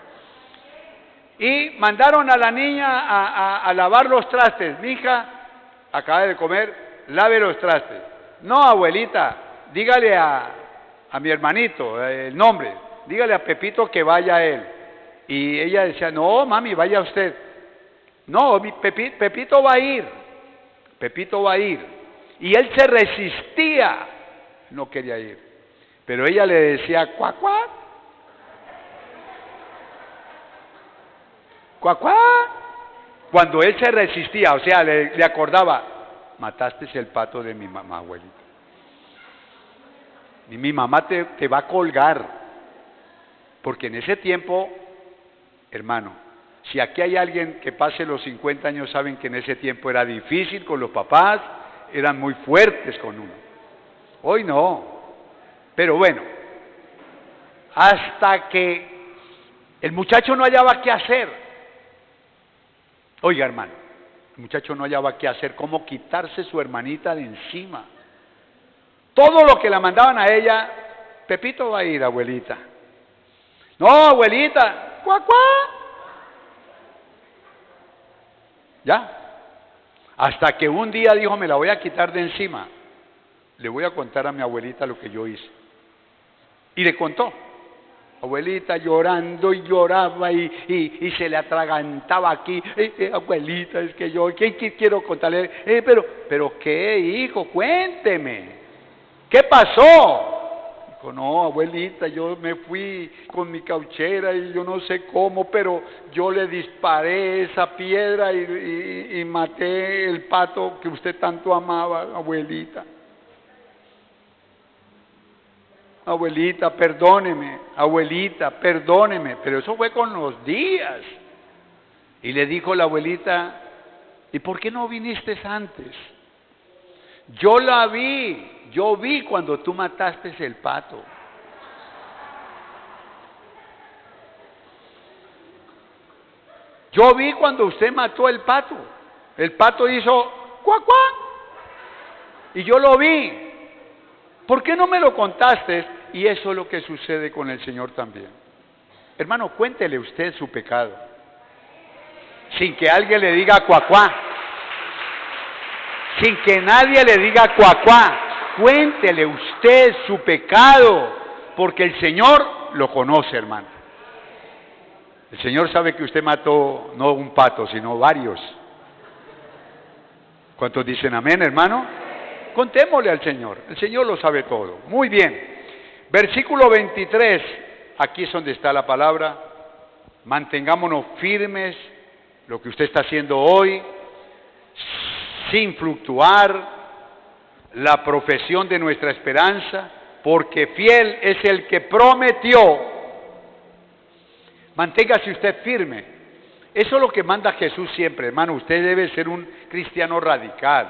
y mandaron a la niña a lavar los trastes. Mija, acaba de comer, lave los trastes. No, abuelita, dígale a mi hermanito el nombre, dígale a Pepito que vaya él. Y ella decía, no, mami, vaya usted. No, Pepito va a ir, Pepito va a ir. Y él se resistía, no quería ir. Pero ella le decía, cuac, cuac, cuac, cuac. Cuando él se resistía, o sea, le acordaba, mataste el pato de mi mamá, abuelita. Y mi mamá te va a colgar. Porque en ese tiempo, hermano, si aquí hay alguien que pase los 50 años, saben que en ese tiempo era difícil con los papás, eran muy fuertes con uno. Hoy no. Pero bueno, hasta que el muchacho no hallaba qué hacer. Oiga, hermano, el muchacho no hallaba qué hacer, cómo quitarse su hermanita de encima. Todo lo que la mandaban a ella, Pepito va a ir, abuelita. No, abuelita, cuá, cuá. Ya. Hasta que un día dijo, me la voy a quitar de encima. Le voy a contar a mi abuelita lo que yo hice. Y le contó. Abuelita llorando y lloraba y se le atragantaba aquí. Abuelita, es que yo, ¿qué quiero contarle? Pero ¿qué, hijo? Cuénteme. ¿Qué pasó? Dijo, no, abuelita, yo me fui con mi cauchera y yo no sé cómo, pero yo le disparé esa piedra y maté el pato que usted tanto amaba, abuelita. Abuelita, perdóneme, abuelita, perdóneme, pero eso fue con los días. Y le dijo la abuelita, ¿y por qué no viniste antes? Yo vi cuando tú mataste el pato. Yo vi cuando usted mató el pato. El pato hizo cuac, cuac. Y yo lo vi. ¿Por qué no me lo contaste? Y eso es lo que sucede con el Señor también. Hermano, cuéntele usted su pecado. Sin que alguien le diga cuac, cuac. Sin que nadie le diga cuac, cuac. Cuéntele usted su pecado. Porque el Señor lo conoce, hermano. El Señor sabe que usted mató no un pato, sino varios. ¿Cuántos dicen amén, hermano? Contémosle al Señor. El Señor lo sabe todo. Muy bien. Versículo 23, aquí es donde está la palabra. Mantengámonos firmes, lo que usted está haciendo hoy, sin fluctuar, la profesión de nuestra esperanza, porque fiel es el que prometió. Manténgase usted firme. Eso es lo que manda Jesús siempre, hermano. Usted debe ser un cristiano radical,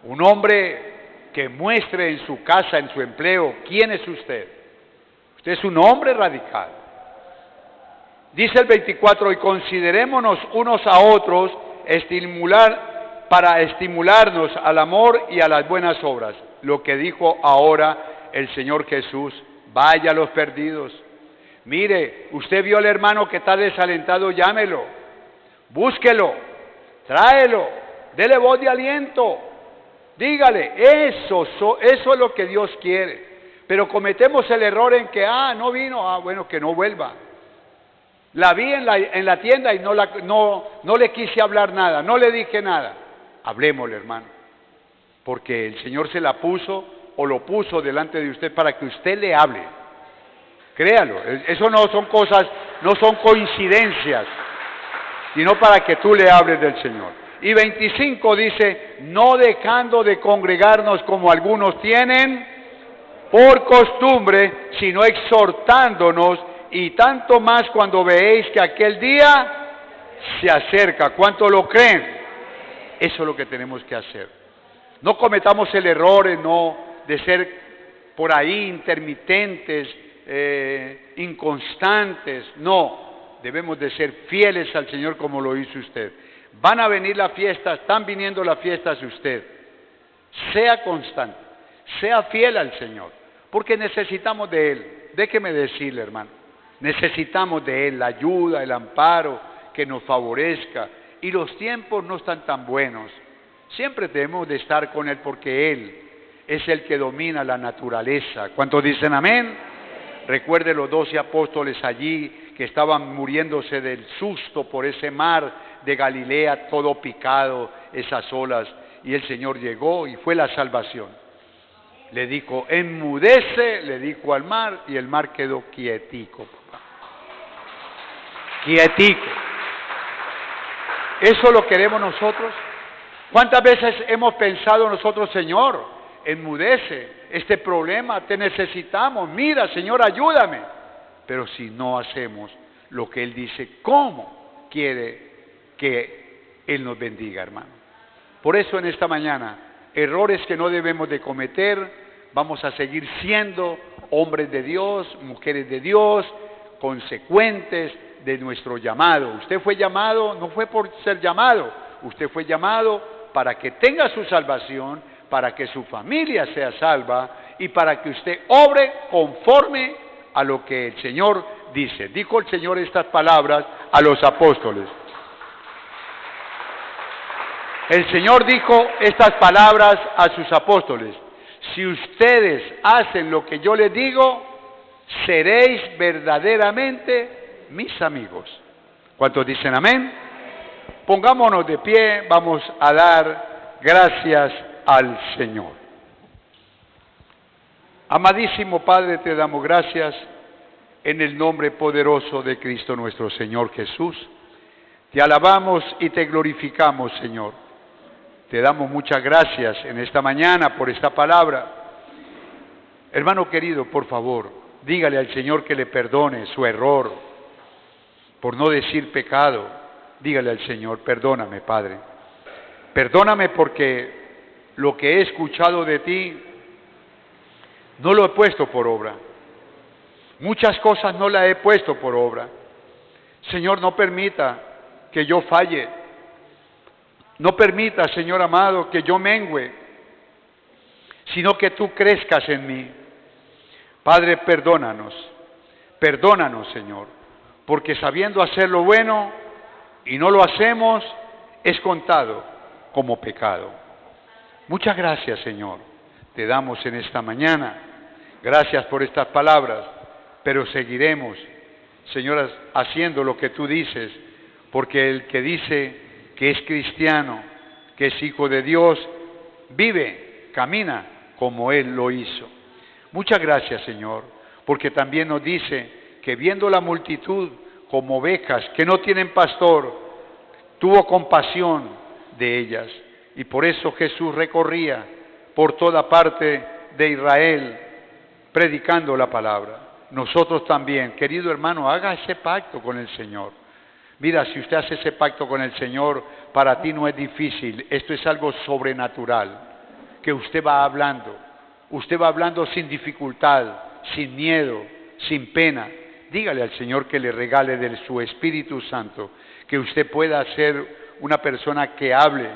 un hombre que muestre en su casa, en su empleo, quién es usted. Usted es un hombre radical. Dice el 24, y considerémonos unos a otros para estimularnos al amor y a las buenas obras. Lo que dijo ahora el Señor Jesús, vaya a los perdidos. Mire, usted vio al hermano que está desalentado, llámelo, búsquelo, tráelo, dele voz de aliento. Dígale, eso es lo que Dios quiere. Pero cometemos el error en que, no vino, bueno, que no vuelva. La vi en la tienda y no le quise hablar nada, no le dije nada. Hablemosle, hermano, porque el Señor se la puso o lo puso delante de usted para que usted le hable. Créalo, eso no son cosas, no son coincidencias, sino para que tú le hables del Señor. Y 25 dice, no dejando de congregarnos como algunos tienen por costumbre, sino exhortándonos, y tanto más cuando veéis que aquel día se acerca. ¿Cuánto lo creen? Eso es lo que tenemos que hacer. No cometamos el error de ser por ahí intermitentes, inconstantes. No, debemos de ser fieles al Señor como lo hizo usted. Van a venir las fiestas, están viniendo las fiestas de usted. Sea constante, sea fiel al Señor, porque necesitamos de Él. Déjeme decirle, hermano, necesitamos de Él, la ayuda, el amparo, que nos favorezca. Y los tiempos no están tan buenos. Siempre debemos de estar con Él porque Él es el que domina la naturaleza. ¿Cuántos dicen amén? Recuerde los 12 apóstoles allí que estaban muriéndose del susto por ese mar de Galilea, todo picado, esas olas, y el Señor llegó y fue la salvación. Le dijo, enmudece, le dijo al mar, y el mar quedó quietico, papá. Quietico. ¿Eso lo queremos nosotros? ¿Cuántas veces hemos pensado nosotros, Señor, enmudece este problema, te necesitamos, mira, Señor, ayúdame? Pero si no hacemos lo que Él dice, ¿cómo quiere que Él nos bendiga, hermano? Por eso en esta mañana, errores que no debemos de cometer, vamos a seguir siendo hombres de Dios, mujeres de Dios, consecuentes de nuestro llamado. Usted fue llamado, no fue por ser llamado, usted fue llamado para que tenga su salvación, para que su familia sea salva y para que usted obre conforme a lo que el Señor dice. Dijo el Señor estas palabras a los apóstoles. El Señor dijo estas palabras a sus apóstoles: si ustedes hacen lo que yo les digo, seréis verdaderamente mis amigos. ¿Cuántos dicen amén? Pongámonos de pie, vamos a dar gracias al Señor. Amadísimo Padre, te damos gracias en el nombre poderoso de Cristo nuestro Señor Jesús. Te alabamos y te glorificamos, Señor. Te damos muchas gracias en esta mañana por esta palabra. Hermano querido, por favor, dígale al Señor que le perdone su error, por no decir pecado. Dígale al Señor, perdóname, Padre. Perdóname porque lo que he escuchado de ti no lo he puesto por obra. Muchas cosas no las he puesto por obra. Señor, no permita que yo falle. No permita, Señor amado, que yo mengüe, sino que tú crezcas en mí. Padre, perdónanos. Perdónanos, Señor, porque sabiendo hacer lo bueno y no lo hacemos, es contado como pecado. Muchas gracias, Señor, te damos en esta mañana. Gracias por estas palabras, pero seguiremos, Señor, haciendo lo que tú dices, porque el que dice que es cristiano, que es hijo de Dios, vive, camina como Él lo hizo. Muchas gracias, Señor, porque también nos dice que viendo la multitud como ovejas que no tienen pastor, tuvo compasión de ellas. Y por eso Jesús recorría por toda parte de Israel predicando la palabra. Nosotros también, querido hermano, haga ese pacto con el Señor. Mira, si usted hace ese pacto con el Señor, para ti no es difícil. Esto es algo sobrenatural, que usted va hablando. Usted va hablando sin dificultad, sin miedo, sin pena. Dígale al Señor que le regale de su Espíritu Santo, que usted pueda ser una persona que hable,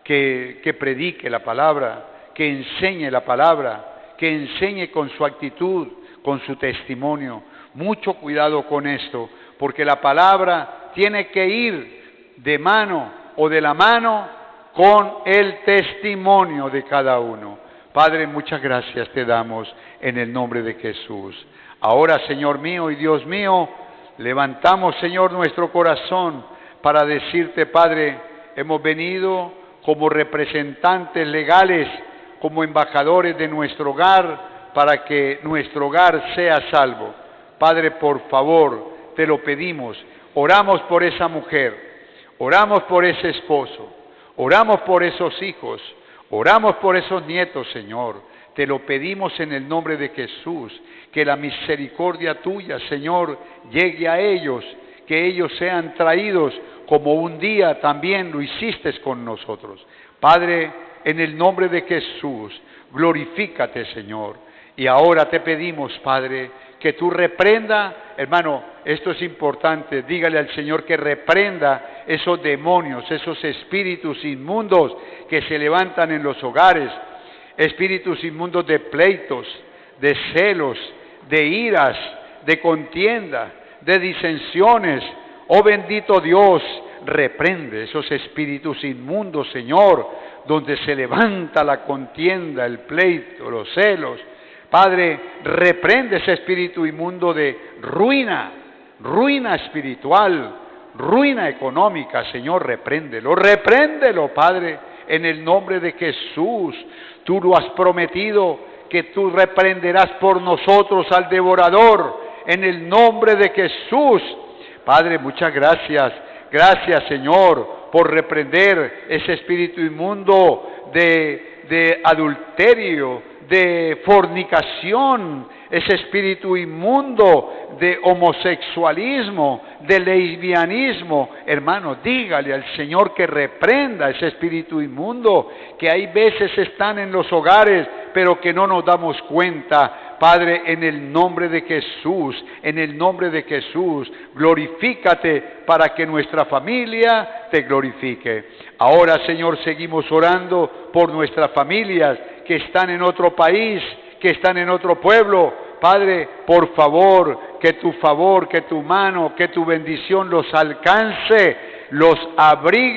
que predique la palabra, que enseñe la palabra, que enseñe con su actitud, con su testimonio. Mucho cuidado con esto, porque la palabra tiene que ir de mano o de la mano con el testimonio de cada uno. Padre, muchas gracias te damos en el nombre de Jesús. Ahora, Señor mío y Dios mío, Levantamos, Señor, nuestro corazón para decirte, Padre, hemos venido como representantes legales, como embajadores de nuestro hogar, para que nuestro hogar sea salvo. Padre, por favor, te lo pedimos. Oramos por esa mujer, oramos por ese esposo, oramos por esos hijos, oramos por esos nietos, Señor. Te lo pedimos en el nombre de Jesús, que la misericordia tuya, Señor, llegue a ellos, que ellos sean traídos como un día también lo hiciste con nosotros. Padre, en el nombre de Jesús, glorifícate, Señor. Y ahora te pedimos, Padre, que tú reprenda, hermano, esto es importante, dígale al Señor que reprenda esos demonios, esos espíritus inmundos que se levantan en los hogares, espíritus inmundos de pleitos, de celos, de iras, de contienda, de disensiones. Oh bendito Dios, reprende esos espíritus inmundos, Señor, donde se levanta la contienda, el pleito, los celos. Padre, reprende ese espíritu inmundo de ruina, ruina espiritual, ruina económica, Señor, repréndelo, Padre, en el nombre de Jesús. Tú lo has prometido, que tú reprenderás por nosotros al devorador, en el nombre de Jesús. Padre, muchas gracias. Gracias, Señor, por reprender ese espíritu inmundo de adulterio, de fornicación, ese espíritu inmundo de homosexualismo, de lesbianismo. Hermano, dígale al Señor que reprenda ese espíritu inmundo, que hay veces están en los hogares, pero que no nos damos cuenta. Padre, en el nombre de Jesús, glorifícate para que nuestra familia te glorifique. Ahora, Señor, seguimos orando por nuestras familias que están en otro país, que están en otro pueblo. Padre, por favor, que tu mano, que tu bendición los alcance, los abrigue.